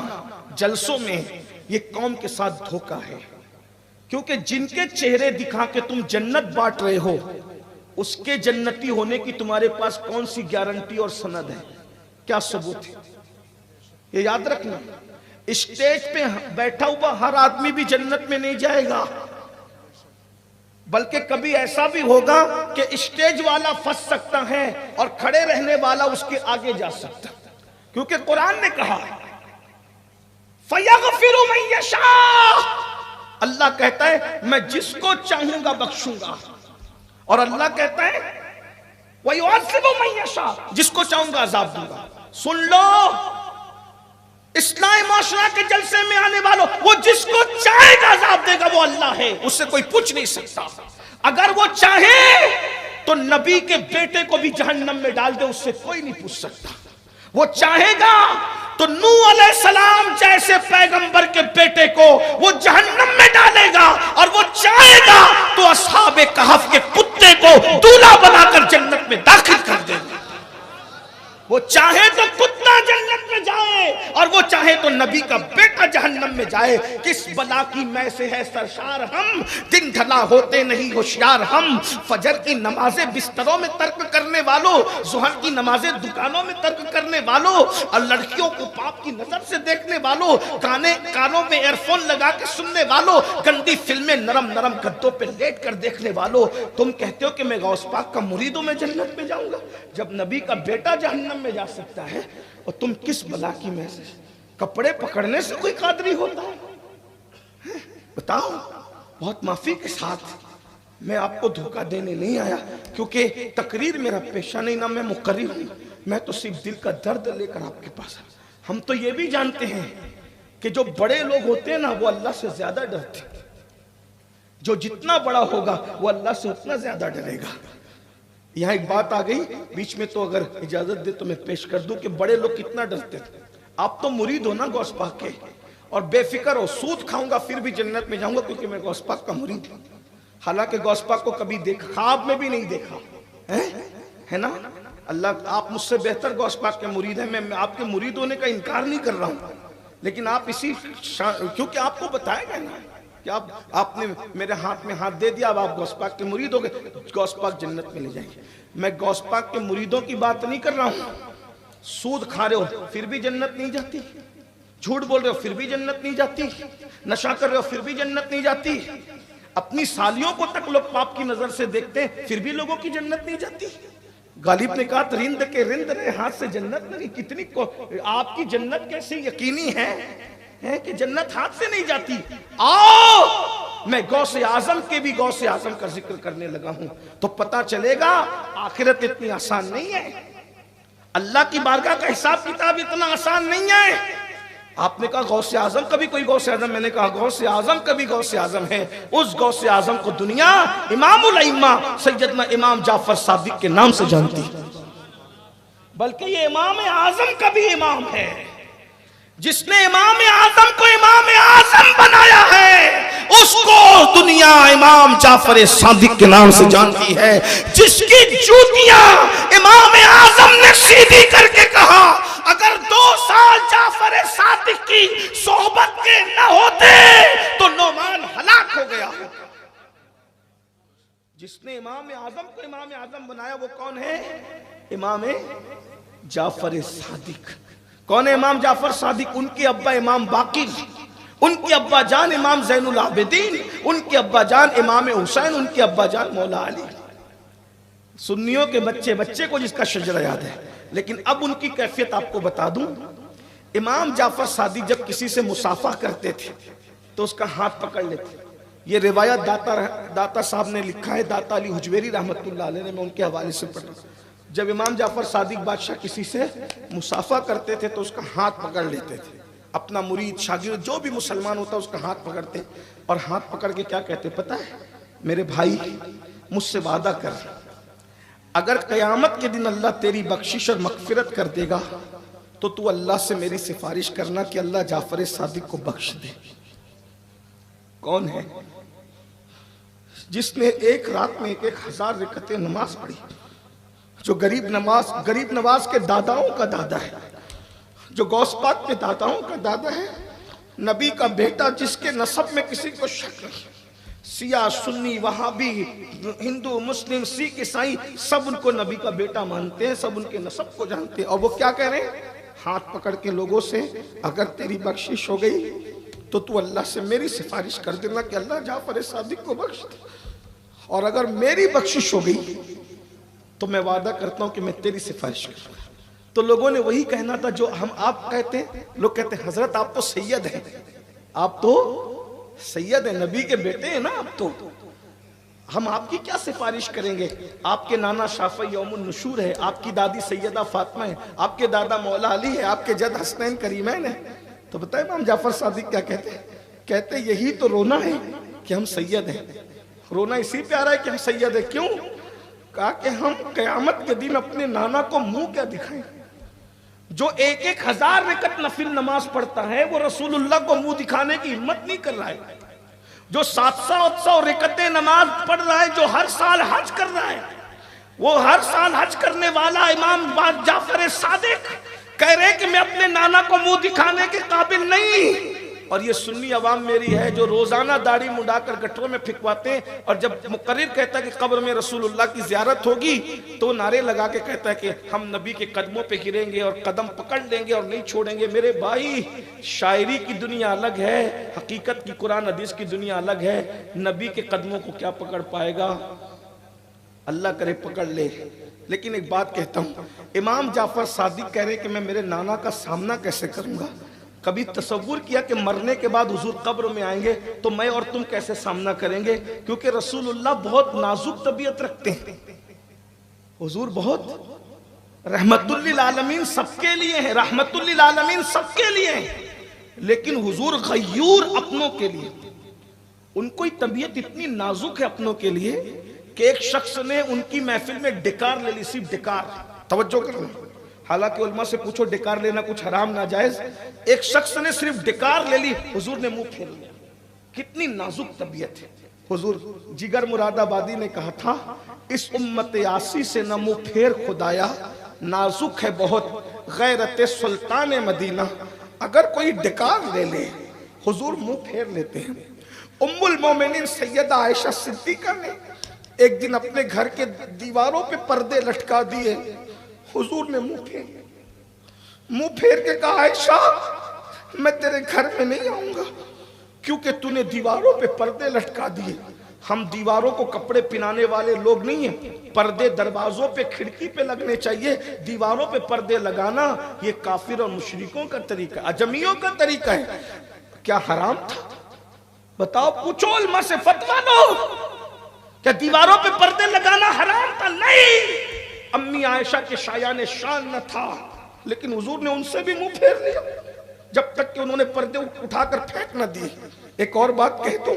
S1: जलसों में ये कौम के साथ धोखा है। क्योंकि जिनके चेहरे दिखा के तुम जन्नत बांट रहे हो, उसके जन्नती होने की तुम्हारे पास कौन सी गारंटी और सनद है, क्या सबूत है? ये याद रखना। स्टेज पे बैठा हुआ हर आदमी भी जन्नत में नहीं जाएगा, बल्कि कभी ऐसा भी होगा कि स्टेज वाला फंस सकता है और खड़े रहने वाला उसके आगे जा सकता है। क्योंकि कुरान ने कहा फयगफिरु मन यशा, अल्लाह कहता है मैं जिसको चाहूंगा बख्शूंगा, और अल्लाह कहता है वयुअज़्ज़िबु मन यशा, जिसको चाहूंगा अजाब दूंगा। सुन लो, इस्लामी माशरा के जलसे में आने वालों, वो जिसको चाहेगा अजाब देगा, वो अल्लाह है, उससे कोई पूछ नहीं सकता। अगर वो चाहे तो नबी के बेटे को भी जहन्नम में डाल दे, उससे कोई नहीं पूछ सकता। वो चाहेगा तो नूह अलैहिस्सलाम जैसे पैगंबर के बेटे को वो जहन्नम में डालेगा, और वो चाहेगा तो असहाबे कहफ के कुत्ते को दूल्हा बनाकर जन्नत में दाखिल कर देगा। वो चाहे तो कुत्ता जन्नत में जाए, और वो चाहे तो नबी का बेटा जहन्नम में जाए। किस बला की मैं से है सरशार हम, दिन ढला होते नहीं होशियार हम। फजर की नमाजें बिस्तरों में तर्क करने वालों, जुहर की नमाजें दुकानों में तर्क करने वालों, और लड़कियों को पाप की नजर से देखने वालों, कानों में एयरफोन लगा के सुनने वालों, गंदी फिल्में नरम नरम गद्दों पे लेट कर देखने वालों, तुम कहते हो कि मैं गौस पाक का मुरीद हूं, मैं जन्नत में जाऊंगा, जब नबी का बेटा जहन्नम में जा सकता है। और तुम किस बला की में से कपड़े पकड़ने से कोई कादरी होता है? बताओ। बहुत माफी के साथ मैं आपको धोखा देने नहीं आया, क्योंकि तकरीर मेरा पेशा नहीं, ना मैं मुकर्रिर हूं। मैं तो सिर्फ दिल का दर्द लेकर आपके पास आया। हम तो ये भी जानते हैं कि जो बड़े लोग होते हैं ना, वो अल्लाह से ज्यादा डरते हैं। जो जितना बड़ा होगा वो अल्लाह से उतना ज्यादा डरेगा। यहाँ एक बात आ गई बीच में, तो अगर इजाजत दे तो मैं पेश कर दूं कि बड़े लोग कितना डरते थे। आप तो मुरीद हो ना गौस पाक के, और बेफिक्र हो, सूद खाऊंगा फिर भी जन्नत में जाऊंगा क्योंकि मैं गौस पाक का मुरीद हूं। हालांकि गौस पाक को कभी देखा, ख्वाब में भी नहीं देखा है ना। अल्लाह, आप मुझसे बेहतर गौस पाक के मुरीद हैं। मैं आपके मुरीद होने का इनकार नहीं कर रहा हूं, लेकिन आप इसी क्योंकि आपको बताया गया ना कि आपने मेरे हाथ में हाथ दे दिया, अब आप गौस पाक के मुरीद हो गए, गौस पाक जन्नत में ले जाएंगे। मैं गौस पाक के मुरीदों की बात नहीं कर रहा हूं। सूद खा रहे हो फिर भी जन्नत नहीं जाती, झूठ बोल रहे हो फिर भी जन्नत नहीं जाती, नशा कर रहे हो फिर भी जन्नत नहीं जाती, अपनी सालियों को तक लोग पाप की नजर से देखते हैं फिर भी लोगों की जन्नत नहीं जाती। गालिब ने कहा रिंद के रिंद रहे हाथ से जन्नत नहीं। कितनी को आपकी जन्नत कैसे यकीनी है कि जन्नत हाथ से नहीं जाती। आओ, मैं गौसे आजम के भी गौसे आजम का जिक्र करने लगा हूं, तो पता चलेगा आखिरत इतनी आसान नहीं है। अल्लाह की बारगाह का हिसाब किताब इतना आसान नहीं है। आपने कहा गौसे आजम कभी कोई गौसे आजम, मैंने कहा गौसे आजम कभी गौसे आजम है। उस गौसे आजम को दुनिया इमामुल अइम्मा सैयदना इमाम जाफर सादिक के नाम से जानती है, बल्कि ये इमाम आजम का भी इमाम है। जिसने इमाम आजम को इमाम आजम बनाया है उसको दुनिया इमाम जाफर सादिक के नाम से जानती है। जिसकी जूतियां इमाम आजम ने सीधी करके कहा अगर 2 साल जाफर सादिक की सोहबत के न होते तो नोमान हलाक हो गया। जिसने इमाम आजम को इमाम आजम बनाया वो कौन है? इमाम जाफर सादिक। कौन है इमाम जाफर सादिक? उनके अब्बा इमाम बाकिर, उनके अब्बा जान इमाम ज़ैनुल आबिदीन, उनके अब्बा जान इमाम हुसैन, उनके अब्बा जान मौला अली। सुन्नियों के बच्चे बच्चे को जिसका शजरा याद है। लेकिन अब उनकी कैफियत आपको बता दूं। इमाम जाफर सादिक जब किसी से मुसाफा करते थे तो उसका हाथ पकड़ लेते। ये रिवायत दाता साहब ने लिखा है, दाता अली हुजवेरी रहमतुल्लाह अलैह ने, मैं उनके हवाले से पढ़ा। जब इमाम जाफर सादिक बादशाह किसी से मुसाफा करते थे तो उसका हाथ पकड़ लेते थे। अपना मुरीद शागिर्द जो भी मुसलमान होता उसका हाथ पकड़ते और हाथ पकड़ के क्या कहते पता है? मेरे भाई मुझसे वादा कर, अगर क़यामत के दिन अल्लाह तेरी बख्शिश और मग़फ़िरत कर देगा तो तू अल्लाह से मेरी सिफारिश करना कि अल्लाह जाफर सादिक को बख्श दे। कौन है? जिसने एक रात में 1000 रकअतें नमाज पढ़ी, जो गरीब नवाज के दादाओं का दादा है, जो गौस पाक के दादाओं का दादा है, नबी का बेटा, जिसके नसब में किसी को शक नहीं। सिया सुन्नी वहाबी हिंदू मुस्लिम सिख ईसाई सब उनको नबी का बेटा मानते हैं, सब उनके नसब को जानते हैं। और वो क्या कह रहे हैं? हाथ पकड़ के लोगों से अगर तेरी बख्शिश हो गई तो तू अल्लाह से मेरी सिफारिश कर देना कि अल्लाह जाफर सादिक को बख्श दे, और अगर मेरी बख्शिश हो गई तो मैं वादा करता हूं कि मैं तेरी सिफारिश करूंगा। तो लोगों ने वही कहना था जो हम आप कहते हैं। लोग कहते हैं हजरत आप तो सैयद हैं, आप तो सैयद हैं, नबी के बेटे हैं ना आप तो, हम आपकी क्या सिफारिश करेंगे? आपके नाना शाफ़ी यौमुन नुशूर है, आपकी दादी सैयदा फातिमा है, आपके दादा मौला अली है, आपके जद हसनैन करीमैन है। तो बताए इमाम जाफर सादिक क्या कहते हैं? कहते यही तो रोना है कि हम सैयद हैं। रोना इसी पे आ रहा है कि हम सैयद हैं। क्यों? कहा कि हम क़यामत के दिन अपने नाना को मुंह क्या दिखाएं? जो 1000 रकअत नफिल नमाज पढ़ता है वो रसूलुल्लाह को मुंह दिखाने की हिम्मत नहीं कर रहा है। जो 700-800 रकअतें नमाज पढ़ रहा है, जो हर साल हज कर रहा है, वो हर साल हज करने वाला इमाम जाफर सादिक कह रहे कि मैं अपने नाना को मुंह दिखाने के काबिल नहीं। और ये सुन्नी अवाम मेरी है जो रोजाना दाढ़ी मुंडाकर गटरों में फिकवाते हैं, और जब मुकर्रिर कहता है कि कब्र में रसूलुल्लाह की ज़ियारत होगी तो नारे लगा के कहता है कि हम नबी के कदमों पे गिरेंगे और कदम पकड़ लेंगे और नहीं छोड़ेंगे। मेरे भाई, शायरी की दुनिया अलग है, हकीकत की कुरान हदीस की दुनिया अलग है। नबी के कदमों को क्या पकड़ पाएगा? अल्लाह करे पकड़ ले। लेकिन एक बात कहता हूँ, इमाम जाफर सादिक कह रहे कि मैं मेरे नाना का सामना कैसे करूँगा? कभी तसव्वुर किया कि मरने के बाद हुजूर कब्र में आएंगे तो मैं और तुम कैसे सामना करेंगे? क्योंकि रसूलुल्लाह बहुत नाजुक तबीयत रखते हैं। हुजूर बहुत रहमतुल लिल आलमीन सबके लिए है, रहमतुल लिल आलमीन सबके लिए है, लेकिन हुजूर गयूर अपनों के लिए। उनको तबीयत इतनी नाजुक है अपनों के लिए कि एक शख्स ने उनकी महफिल में डिकार ले ली, सिर्फ डिकार। तवज्जो करना, हालांकि उलमा से पूछो डिकार लेना कुछ हराम ना जायज। एक शख्स ने सिर्फ डिकार ले ली, हुजूर ने मुंह फेर लिया। कितनी नाजुक तबीयत है। हुजूर जिगर मुरादाबादी ने कहा था, इस उम्मत यासी से न मुंह फेर खुदाया, नाजुक है बहुत गैरत सुल्तान मदीना। अगर कोई डिकार ले ले हुजूर मुंह फेर लेते हैं। उम्मुल मोमिनीन सैयदा आयशा सिद्दीका ने एक दिन अपने घर के दीवारों पे पर्दे लटका दिए, हुजूर ने मुंह फेर के कहा, आयशा मैं तेरे घर में नहीं आऊंगा क्योंकि तूने दीवारों पे पर्दे लटका दिए। हम दीवारों को कपड़े पहनाने वाले लोग नहीं हैं, पर्दे दरवाजों पे खिड़की पे लगने चाहिए। दीवारों पे पर्दे लगाना ये काफिर और मुशरिकों का तरीका, अजमियों का तरीका है। क्या हराम था? बताओ, पूछो उलमा से फतवा लो, क्या दीवारों पे पर्दे लगाना हराम था? नहीं। अम्मी आयशा के शायान शान न था, लेकिन हुजूर ने उनसे भी मुंह फेर लिया जब तक कि उन्होंने पर्दे उठाकर फेंक न दिए। एक और बात कह दूं,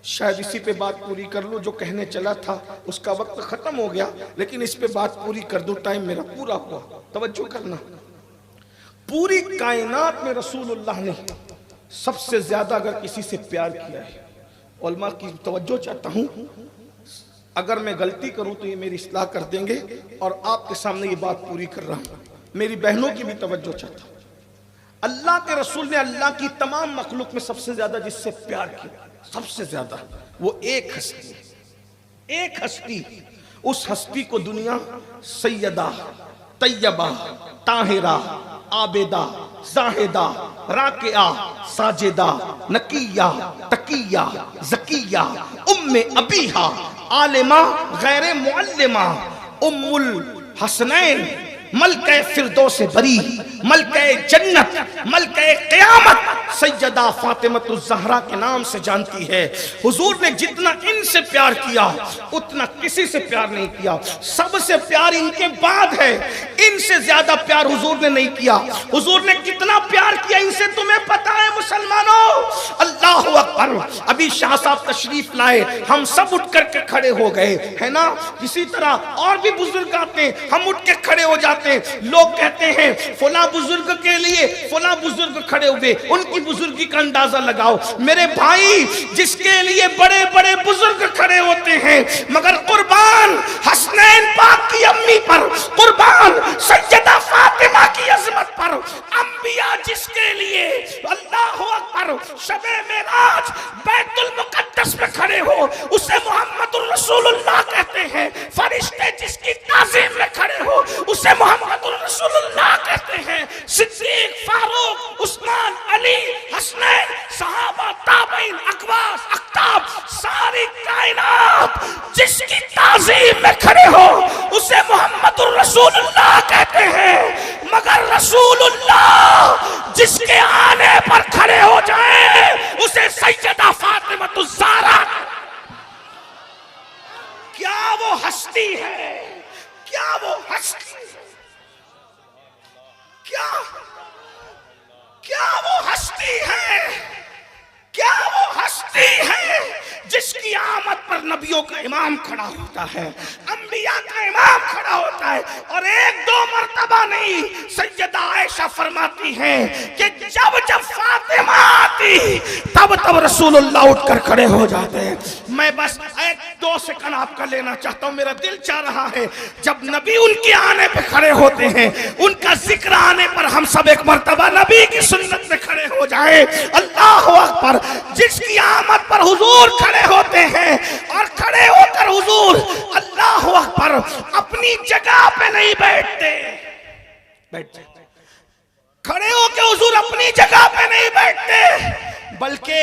S1: शायद इसी पे बात पूरी कर लूं, जो कहने चला था उसका वक्त खत्म हो गया, लेकिन इस पे बात पूरी कर दूं, टाइम मेरा पूरा हुआ। तवज्जो करना, पूरी कायनात में रसूलुल्लाह ने सबसे ज्यादा अगर किसी से प्यार किया है, उलमा की तवज्जो चाहता हूं, अगर मैं गलती करूं तो ये मेरी इस्लाह कर देंगे, और आपके सामने ये बात पूरी कर रहा हूं, मेरी बहनों की भी तवज्जो चाहता हूं। अल्लाह के रसूल ने अल्लाह की तमाम मखलूक में सबसे ज्यादा जिससे प्यार किया, सबसे ज्यादा, वो एक हस्ती है, एक हस्ती। उस हस्ती को दुनिया सैयदा, तैयबा, ताहिरा, आबेदा, जाहिदा, राकिया, साजिदा, नकिया, तकिया, जकिया, उम्मे अबीहा, आलिमा, गैर मुअल्लिमा, उम्मुल हसनैन, मलके फिरदौस बरी, मलके जन्नत, मलके क़यामत, सैयदा फातिमतुज़ ज़हरा के नाम से जानती है। हुजूर ने जितना इनसे प्यार किया उतना किसी से प्यार नहीं किया, सबसे प्यार इनके बाद है, इनसे ज्यादा प्यार हुजूर ने नहीं किया। हुजूर ने कितना प्यार किया इनसे तुम्हें पता है मुसलमानों? अल्लाहु अकबर। अभी शाह साहब तशरीफ लाए, हम सब उठ करके खड़े हो गए, है ना? इसी तरह और भी बुजुर्ग आते हैं, हम उठ के खड़े हो जाते हैं। लोग कहते हैं फला बुजुर्ग के लिए फला बुजुर्ग खड़े हुए, उनकी बुजुर्गी का अंदाजा लगाओ। मेरे भाई, जिसके लिए बड़े बड़े बुजुर्ग खड़े होते हैं, मगर कुर्बान हसनैन पाक की अम्मी पर, कुर्बान सैयदा फातिमा की अजमत पर, अंबिया जिसके लिए अल्लाहु अकबर शबे मेराज बैतुल मुकद्दस में खड़े हो, उसे मोहम्मदुर रसूलुल्लाह कहते हैं। फरिश्ते जिसकी ताज़ीम में खड़े हो, उसे मोहम्मदुर रसूलुल्लाह कहते हैं। सिद्दीक, फारूक, उस्मान, अली, हसनैन, सहाबा, ताबईन, अकवास, अख्ताब, सारी कायनात जिसकी ताज़ीम में खड़े हो, उसे मोहम्मदुर रसूलुल्लाह कहते हैं। मगर रसूलुल्लाह जिसके आने पर खड़े हो जाए, उसे सैयदा फातिमतुज़ ज़हरा। क्या वो हस्ती है? क्या वो हस्ती है? क्या वो हस्ती है? क्या वो हस्ती है जिसकी आमद पर नबियों का इमाम खड़ा होता है, अंबिया का इमाम खड़ा होता है? और एक दो मर्तबा नहीं, सैयदा आयशा फरमाती हैं कि जब जब फातिमा आती तब तब रसूलुल्लाह उठकर खड़े हो जाते हैं। मैं बस एक दो सेकंड आपका लेना चाहता हूं, मेरा दिल चाह रहा है जब नबी उनके आने पे खड़े होते हैं, उनका जिक्र आने पर हम सब एक मर्तबा नबी की सुन्नत में खड़े हो जाए। अल्लाहु अकबर। जिसकी आमद पर हुजूर खड़े होते हैं, और खड़े होकर हुजूर अल्लाहु अकबर अपनी जगह पे नहीं बैठते, खड़े होकर हुजूर अपनी जगह पे नहीं बैठते, बल्कि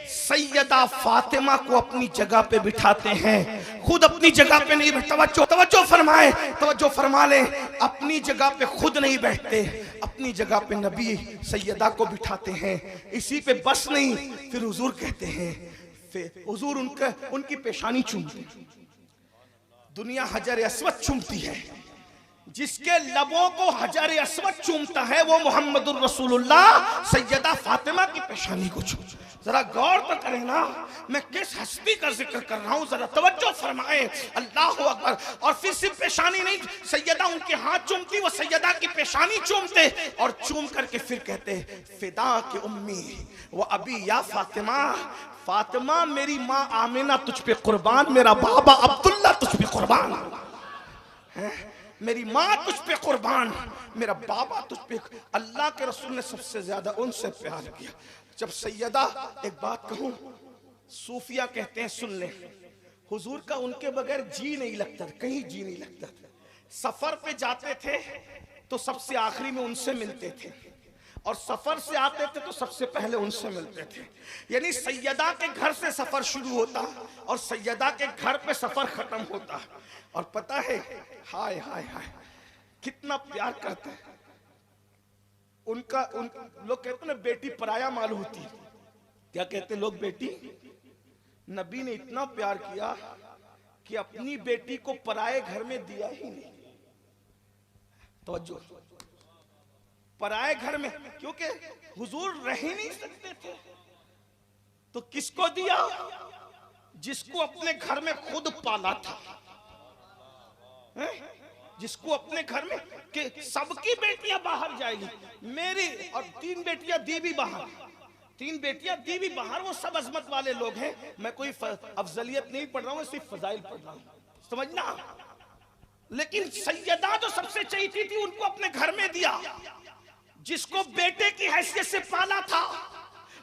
S1: सैयदा फातिमा को अपनी जगह पे बिठाते हैं, खुद अपनी जगह पे नहीं बैठते। तवज्जो फरमाए, तवज्जो फरमा ले। अपनी जगह पे खुद नहीं बैठते, अपनी जगह पे नबी सैयदा को बिठाते हैं। इसी पे बस नहीं, फिर हुजूर कहते हैं, फिर हुजूर उनकी पेशानी चूमते हैं। दुनिया हजर अस्वद चूमती है, जिसके लबों को हजर अस्वद चूमता है वो मोहम्मदुर रसूलुल्लाह सैयदा फातिमा की पेशानी को चूमता। जरा गौर तो करें ना, मैं किस हस्ती का जिक्र कर रहा हूं, जरा तवज्जो फरमाए। अल्लाहु अकबर। और फिर सिर्फ पेशानी नहीं, सैयदा उनके हाथ चूमती, वो सैयदा की पेशानी चूमते, और चूम करके फिर कहते फिदा के उम्मी वो अभी या फातिमा, फातिमा मेरी माँ आमिना तुझ पे कुर्बान, मेरा बाबा अब्दुल्ला तुझ पे कुर्बान है, मेरी माँ तुझ पे कुर्बान, मेरा बाबा तुझ पे। अल्लाह के रसूल ने सबसे ज्यादा उनसे प्यार किया। जब सैयदा, एक बात कहूं, सूफिया कहते हैं, सुन ले, हुजूर का उनके बगैर जी नहीं लगता, कहीं जी नहीं लगता। सफर पे जाते थे तो सबसे आखिरी में उनसे मिलते थे, और सफर से आते थे तो सबसे पहले उनसे मिलते थे। यानी सैयदा के घर से सफर शुरू होता और सैयदा के घर पे सफर खत्म होता। और पता है, हाय हाय हाय कितना प्यार करते हैं उनका। लोग कहते ना बेटी पराया माल होती, क्या कहते लोग? बेटी, नबी ने इतना प्यार किया कि अपनी बेटी को पराये घर में दिया ही नहीं। तवज्जो, पराये घर में, क्योंकि हुजूर रह ही नहीं सकते थे, तो किसको दिया? जिसको अपने घर में खुद पाला था, जिसको अपने घर में, कि सबकी बेटियां बाहर जाएगी, मेरी और 3 बेटियां दी भी बाहर, 3 बेटियां दी भी बाहर, वो सब अजमत वाले लोग हैं। मैं कोई अफजलियत नहीं पढ़ रहा हूँ, सिर्फ फजाइल पढ़ रहा हूँ, समझना। लेकिन सैयदा जो सबसे चहीती थी उनको अपने घर में दिया, जिसको बेटे की हैसियत से पाला था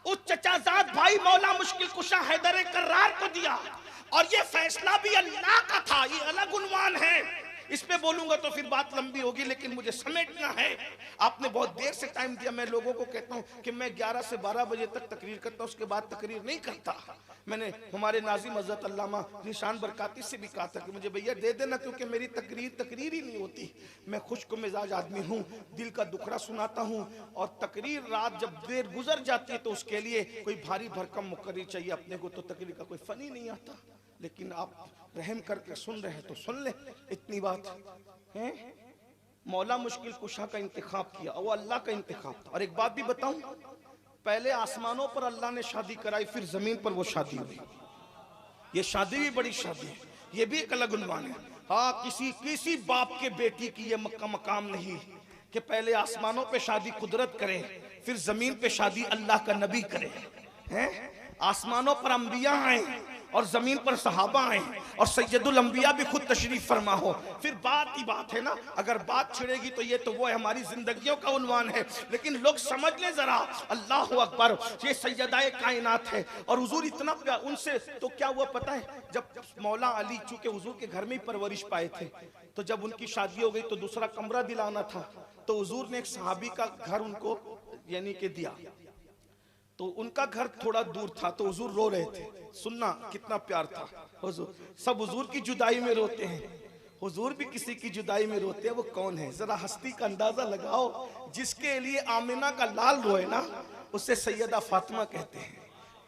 S1: उस चचाजाद भाई मौला मुश्किल कुशा हैदर कर्रार को दिया। और ये फैसला भी अल्लाह का था, ये अलग उन्वान है, इस पे बोलूंगा तो फिर बात लंबी होगी, लेकिन मुझे समेटना है। आपने बहुत देर से टाइम दिया। मैं लोगों को कहता हूं कि मैं 11 से 12 बजे तक तकरीर करता हूं, उसके बाद तकरीर नहीं करता। मैंने हमारे नाज़िम हज़रत अल्लामा निशान बरकाती से भी कहा था कि मुझे भैया दे देना, क्योंकि मेरी तकरीर ही नहीं होती। मैं खुश्क मिजाज आदमी हूँ, दिल का दुखड़ा सुनाता हूँ, और तकरीर रात जब देर गुजर जाती है तो उसके लिए कोई भारी भरकम मुकर्री चाहिए अपने को, तो तकरीर का कोई फन ही नहीं आता। लेकिन आप रहम करके सुन रहे हैं तो सुन ले, इतनी बात है। मौला मुश्किल कुशा का इंतखाब किया, वो अल्लाह का इंतखाब था। और एक बात भी बताऊं, पहले आसमानों पर अल्लाह ने शादी कराई, फिर जमीन पर वो शादी हुई। ये शादी भी बड़ी शादी है, ये भी एक अलग उन्वान है। हाँ, किसी बाप के बेटी की ये मकाम नहीं कि पहले आसमानों पे शादी कुदरत करे, फिर जमीन पे शादी अल्लाह का नबी करे। हैं, आसमानों पर अंबिया आए और जमीन पर सहाबा आए, और सैयदुल अंबिया भी खुद तशरीफ फरमा हो, फिर बात ही बात है ना। अगर बात छिड़ेगी तो ये तो वो है, हमारी जिंदगियों का उन्वान है। लेकिन लोग समझ ले जरा, अल्लाह अकबर, ये सैयदाए कायनात है, और हुजूर इतना प्यार उनसे। तो क्या हुआ पता है, जब मौला अली चूंकि हुजूर के घर में ही परवरिश पाए थे, तो जब उनकी शादी हो गई तो दूसरा कमरा दिलाना था, तो हुजूर ने एक सहाबी का घर उनको यानी कि दिया। तो उनका घर थोड़ा दूर था, तो हुजूर रो रहे थे। सुनना कितना प्यार था। हुजूर सब हुजूर की जुदाई में रोते हैं, हुजूर भी किसी की जुदाई में रोते हैं। वो कौन है, जरा हस्ती का अंदाजा लगाओ। जिसके लिए आमिना का लाल रोए ना, उसे सैयदा फातिमा कहते हैं।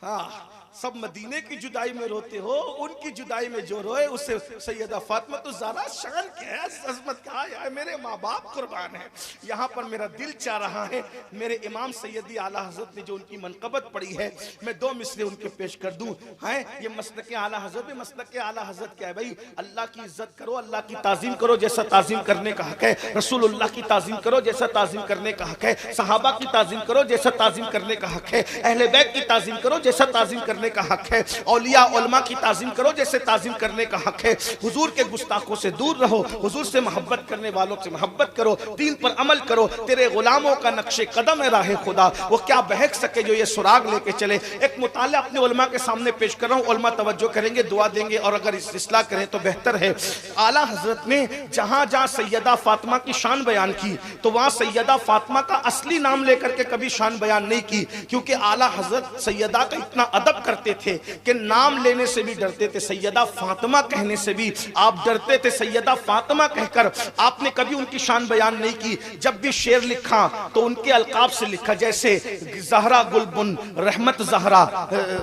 S1: हाँ, सब मदीने की जुदाई में रोते हो, उनकी जुदाई में जो रोए उसे सैयदा फातिमा। तो ज़रा शान क्या है, अज़मत क्या है, मेरे माँ बाप कुर्बान है। यहाँ पर मेरा दिल चाह रहा है, मेरे इमाम सैयदी आला हज़रत ने जो उनकी मनक़बत पढ़ी है, मैं 2 मिसरे उनके पेश कर दूँ। हैं, ये मसलक आला हज़रत में, मसलक आला हज़रत क्या है भाई? अल्लाह की इज्जत करो, अल्लाह की ताज़ीम करो जैसा ताज़ीम करने का हक है, रसूलुल्लाह की ताज़ीम करो जैसा ताज़ीम करने का हक है, सहाबा की ताज़ीम करो जैसा ताज़ीम करने का हक है, अहले बैत की ताज़ीम करो जैसा ताज़ीम करने का हक है, औलिया उलमा की ताज़ीम करो जैसे ताज़ीम करने का हक है। हुजूर के गुस्ताखों से दूर रहो, हुजूर से मोहब्बत करने वालों से मोहब्बत करो, दीन पर अमल करो। तेरे गुलामों का नक्शे कदम है राह खुदा, वो क्या बहक सके जो ये सुराग लेके चले। एक मुताला अपने उलमा के सामने पेश कर रहा हूँ, उलमा तवज्जो करेंगे, दुआ देंगे, और अगर इस्लाह करें तो बेहतर है। आला हजरत ने जहां जहां सैयदा फातिमा की शान बयान की, तो वहां सैयदा फातिमा का असली नाम लेकर के कभी शान बयान नहीं की, क्योंकि आला हजरत सैयदा का इतना अदब करते थे कि नाम लेने से भी डरते थे, सैयदा फातिमा कहने से भी आप डरते थे। सैयदा फातिमा कहकर आपने कभी उनकी शान बयान नहीं की। जब भी शेर लिखा तो उनके अलकाब से लिखा, जैसे जहरा गुलबुन रहमत जहरा,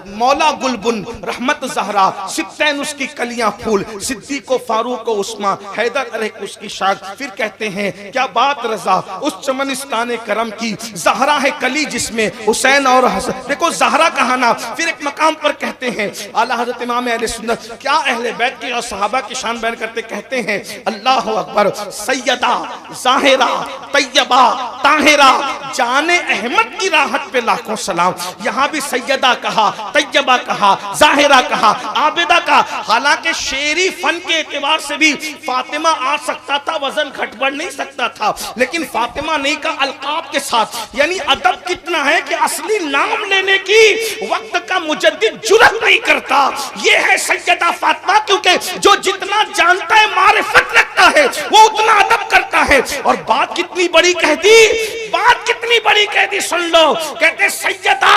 S1: मौला गुलबुन रहमत जहरा, सित्तैन उसकी कलियां फूल, सिद्दीक फारूक उस्मा, हैदर अरे उसकी शाख। फिर कहते हैं क्या बात रजा उस चमनिस्तान करम की, जहरा है कली जिसमें हुसैन और हसन। देखो जहरा कहा ना। फिर एक मकाम पर कहते हैं आला हज़रत इमाम अहले सुन्नत क्या अहले बैत की और सहाबा की शान बयान करते, कहते हैं अल्लाह अकबर, सैयदा ज़ाहिरा तैयबा ताहिरा, जाने अहमद की राहत पे लाखों सलाम। यहाँ भी सैयदा कहा, तैयबा कहा, ज़ाहिरा कहा, आबिदा कहा। हालांकि शेरी फन के एतबार से भी फातिमा आ सकता था, वजन घट बढ़ नहीं सकता था, लेकिन फातिमा नहीं का अलकाब के साथ। यानी अदब कितना है कि असली नाम लेने की वक्त का मुजद्दिद जुर्रत नहीं करता। ये है सैयदा फातिमा, क्योंकि जो जितना जानता है मारिफत रखता है वो उतना अदब करता है। और बात कितनी बड़ी कह दी, बात कितनी बड़ी कह दी, सुन लो। कहते सैयदा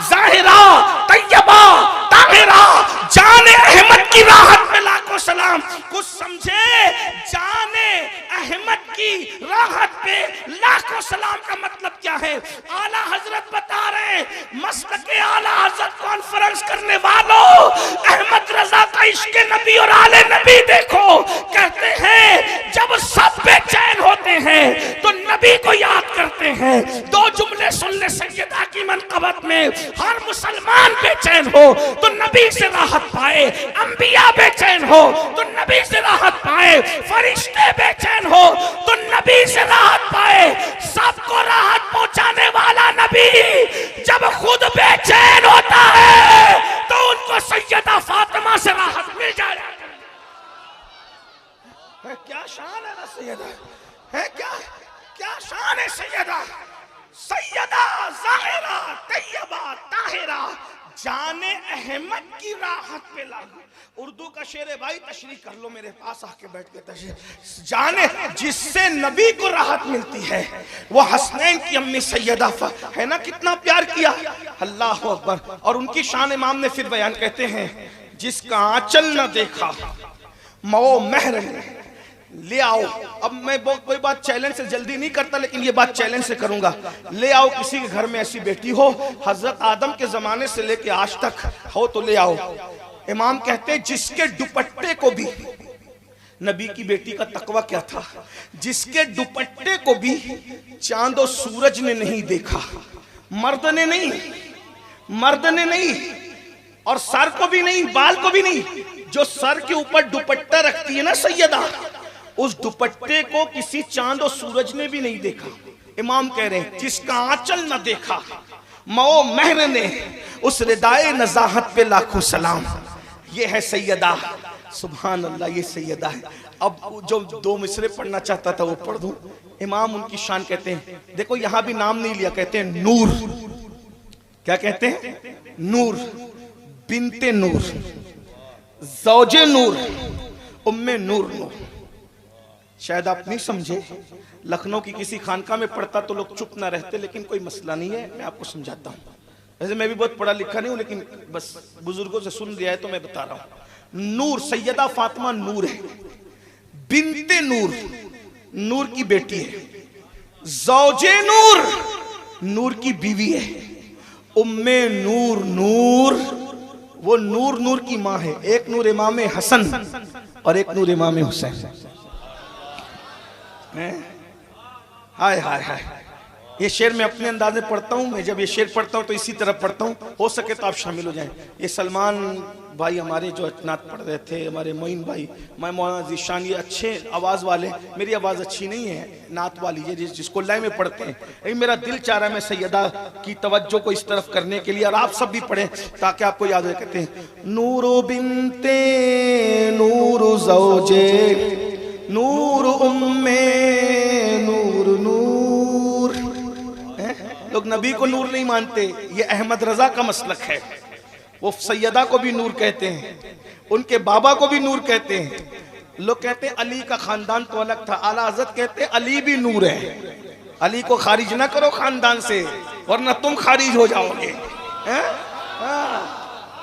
S1: ज़ाहिरा तैयबा ताहिरा, जाने अहमद की राहत में लाखों सलाम। कुछ समझे, जाने अहमद की राहत पे लाखों सलाम का मतलब क्या है? आला हजरत बता रहे, मसलक आला हजरत कॉन्फ्रेंस करने वालों, अहमद रजा का इश्क नबी और और आले नबी देखो, कहते हैं जब सब बेचैन होते हैं तो नबी को याद करते हैं। दो जुमले सुन ले सैयदा की मनक़बत में, हर मुसलमान बेचैन हो तो नबी से राहत पाए, अंबिया बेचैन हो तो नबी से राहत पाए, फरिश्ते बेचैन हो तो नबी से राहत पाए। सबको राहत पहुंचाने वाला नबी जब खुद बेचैन होता है तो उनको सैयदा फातिमा से राहत मिल जाए। क्या शान है ना सैयदा, है क्या क्या शान है सैयदा, सैयदा ज़ाहिरा तैयबा ताहिरा, जाने अहमद की राहत पे लागू। उर्दू का शेर है भाई, तशरीह कर लो मेरे पास आके बैठ के तशरीह। जाने जिससे नबी को राहत मिलती है वो हसनैन की अम्मी सैयदा है ना, कितना प्यार किया, अल्लाह अकबर। और उनकी शान इमाम ने फिर बयान, कहते हैं जिसका आंचल न देखा मो महर ने ले आओ। अब मैं कोई बात चैलेंज से जल्दी नहीं करता, लेकिन ये बात चैलेंज से करूंगा। ले आओ किसी के घर में ऐसी बेटी हो, हजरत आदम के जमाने से लेके आज तक हो तो ले आओ। इमाम कहते हैं जिसके दुपट्टे को भी, नबी की बेटी का तकवा क्या था, जिसके दुपट्टे को भी चांद और सूरज ने नहीं देखा, मर्द ने नहीं, और सर को भी नहीं, बाल को भी नहीं, जो सर के ऊपर दुपट्टा रखती है ना सैयदा, उस दुपट्टे को किसी चांद और सूरज ने भी नहीं देखा। इमाम कह रहे हैं जिसका आंचल न देखा मो महर ने, उस रिदाए नजाहत पे लाखों सलाम। ये है सैयदा, सुभान अल्लाह, ये सैयदा है। अब जो दो मिसरे पढ़ना चाहता था वो पढ़ दूं। इमाम उनकी शान कहते हैं, देखो यहां भी नाम नहीं लिया, कहते हैं नूर। क्या कहते हैं? नूर, बिनते नूर, ज़ौजे नूर, उम्मे नूर। शायद आप नहीं समझे, लखनऊ की किसी खानका में पढ़ता तो लोग चुप ना रहते, लेकिन कोई मसला नहीं है, मैं आपको समझाता हूँ। वैसे मैं भी बहुत पढ़ा लिखा नहीं हूँ, लेकिन बस बुजुर्गों से सुन लिया है तो मैं बता रहा हूँ। नूर, सैयदा फातिमा नूर है, बिनते नूर, नूर की बेटी है, ज़ौजे नूर, नूर की बीवी है, उम्मे नूर, नूर वो नूर की माँ है। एक नूर इमाम हसन और एक नूर इमाम हुसैन। हाय हाय हाय, ये शेर मैं अपने अंदाज में पढ़ता हूँ। मैं जब ये शेर पढ़ता हूँ तो इसी तरह पढ़ता हूँ, हो सके तो आप शामिल हो जाएं। ये सलमान भाई हमारे जो नात पढ़ रहे थे, हमारे मोइन भाई, मैं मौलाना ज़ीशान, ये अच्छे आवाज़ वाले, मेरी आवाज़ अच्छी नहीं है, नात वाली है जिसको लय में पढ़ते हैं। मेरा दिल चाह रहा है मैं सैयदा की तवज्जो को इस तरफ करने के लिए, और आप सब भी पढ़ें ताकि आपको याद रहे। कहते हैं नूर बिनते नूर ज़ौजे नूर उम्मे नूर, नूर। लोग नबी को नूर नहीं मानते, ये अहमद रजा का मसलक है। वो सैयदा को भी नूर कहते हैं, उनके बाबा को भी नूर कहते हैं। लोग कहते हैं अली का खानदान तो अलग था, आला हज़रत कहते हैं अली भी नूर है। अली को खारिज ना करो खानदान से, वरना तुम खारिज हो जाओगे।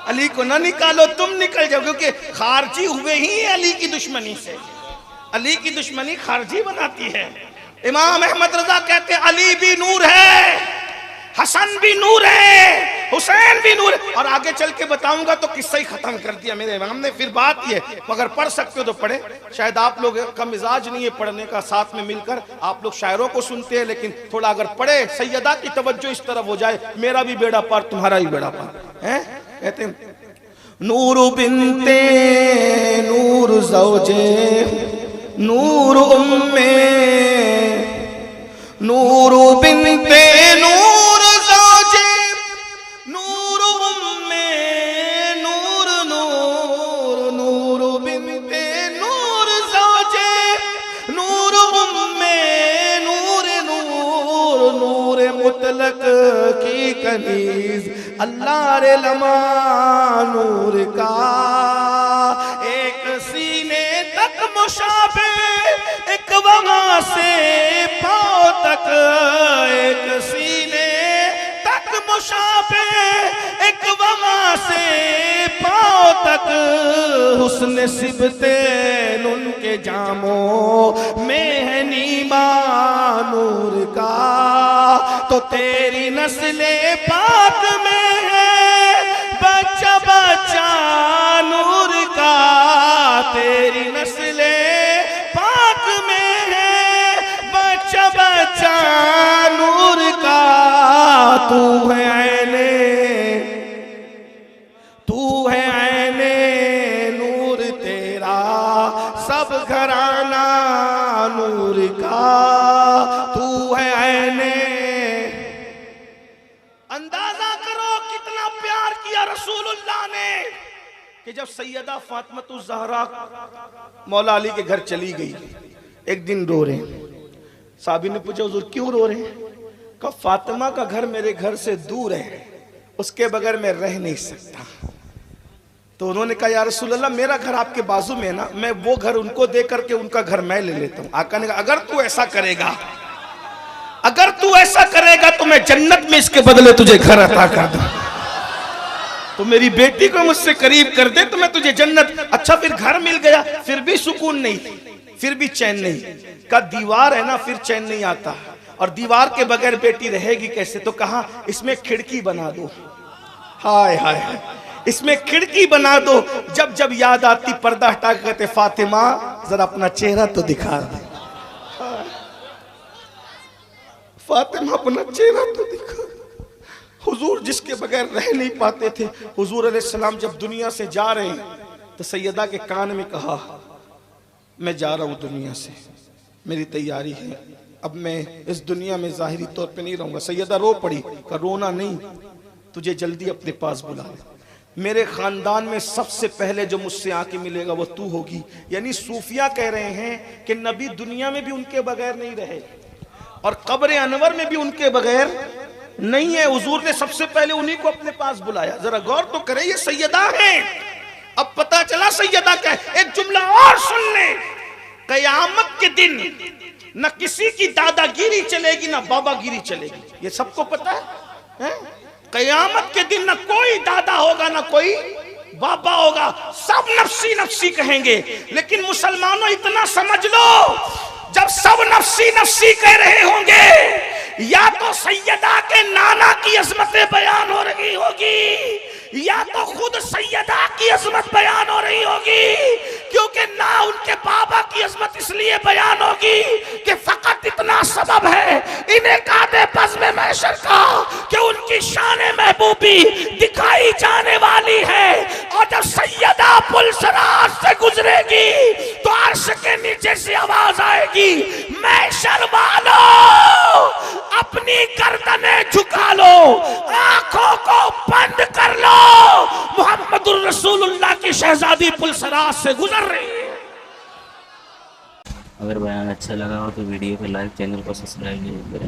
S1: अली को ना निकालो, तुम निकल जाओ, क्योंकि खारजी हुए ही अली की दुश्मनी से। अली की दुश्मनी खारजी बनाती है। इमाम अहमद रजा कहते हैं अली भी नूर है, हसन भी नूर है, हुसैन भी नूर है। और आगे चल के बताऊंगा तो किस्सा ही खत्म कर दिया मेरे इमाम ने। फिर बात ये, मगर पढ़ सकते हो तो पढ़े। शायद आप लोग का मिजाज नहीं है पढ़ने का, साथ में मिलकर आप लोग शायरों को सुनते हैं, लेकिन थोड़ा अगर पढ़े, सैयदा की तवज्जो इस तरफ हो जाए, मेरा भी बेड़ा पार, तुम्हारा भी बेड़ा पार है। कहते हैं नूर बिनते नूर ज़ौजे नूर उम्मे नूर बिनते नूर ज़ौजे नूर उम्मे नूर, नूर नूर बिनते नूर ज़ौजे नूर उम्मे नूर, नूर नूर मुतलक की कनीज़ अल्लाह रे लमा नूर का, एक सीने तक मुशाबे, एक वहां से पांव तक, एक सीने तक मुशाबे, एक वहां से पांव तक, हुस्न सिबते उनके जामों में है नीमा नूर का, तो तेरी नस्ले पाक में है बच्चा बच्चा नूर का, तू है ऐने, तू है ऐने नूर तेरा, सब घराना नूर का, तू है ऐने। अंदाजा करो कितना प्यार किया रसूलुल्लाह ने कि जब सैयदा फातिमा ज़हरा मौला अली के घर चली गई, एक दिन रो रहे हैं। साहबी ने पूछा हुजूर क्यों रो रहे हैं? कहा फातिमा का घर मेरे घर से दूर है, उसके बगैर मैं रह नहीं सकता। तो उन्होंने कहा या रसूलल्लाह मेरा घर आपके बाजू में है ना, मैं वो घर उनको दे करके उनका घर मैं ले लेता हूं। आका ने कहा अगर तू ऐसा करेगा, अगर तू ऐसा करेगा तो मैं जन्नत में इसके बदले तुझे घर अता कर दूं। तो मेरी बेटी को मुझसे करीब कर दे तो मैं तुझे जन्नत। अच्छा फिर घर मिल गया, फिर भी सुकून नहीं, फिर भी चैन नहीं। का दीवार है ना, फिर चैन नहीं आता, और दीवार के बगैर बेटी रहेगी कैसे? तो कहा इसमें खिड़की बना दो। हाय हाय हाय, इसमें खिड़की बना दो, जब जब याद आती पर्दा हटा के कहते फातिमा जरा अपना चेहरा तो दिखा दे, फातिमा अपना चेहरा तो दिखा। हुजूर जिसके बगैर रह नहीं पाते थे, हुजूर अलैहिस्सलाम जब दुनिया से जा रहे हैं तो सैयदा के कान में कहा मैं जा रहा हूं दुनिया से, मेरी तैयारी है, अब मैं इस दुनिया में जाहिरी तौर पे नहीं रहूंगा। सैयदा रो पड़ी, का रोना नहीं, तुझे जल्दी अपने पास बुला ले। मेरे खानदान में सबसे पहले जो मुझसे आके मिलेगा वो तू होगी। यानी सूफिया कह रहे हैं कि नबी दुनिया में भी उनके बगैर नहीं रहे और कब्र अनवर में भी उनके बगैर नहीं है। हुजूर ने सबसे पहले उन्हीं को अपने पास बुलाया। जरा गौर तो करें, ये सैयदा है। अब पता चला सैयदा क्या है। एक जुमला और सुन ले, कयामत के दिन न किसी की दादागिरी चलेगी न बाबागिरी चलेगी, ये सबको पता है? कयामत के दिन न कोई दादा होगा न कोई बाबा होगा, सब नफ्सी नफ्सी कहेंगे। लेकिन मुसलमानों इतना समझ लो, जब सब नफ्सी नफ्सी कह रहे होंगे, या तो सैयदा के नाना की अजमतें बयान हो रही होगी या तो खुद सैयदा की अजमत बयान हो रही होगी। क्योंकि ना उनके बाबा की अजमत इसलिए बयान होगी कि फकत इतना सबब है इन्हें कादे बज़्म महशर का कि उनकी शान महबूबी दिखाई जाने वाली है। और जब सैयदा पुल सिरात से गुजरेगी तो अर्श के नीचे से आवाज आएगी, महशर वालों अपनी गर्दनें झुका लो, आंखों को बंद कर लो, मुहम्मदुर रसूलुल्लाह की शहजादी पुल सिरात से गुजर रही है।
S2: अगर बयान अच्छा लगा हो तो वीडियो को लाइक, चैनल को सब्सक्राइब जरूर करें।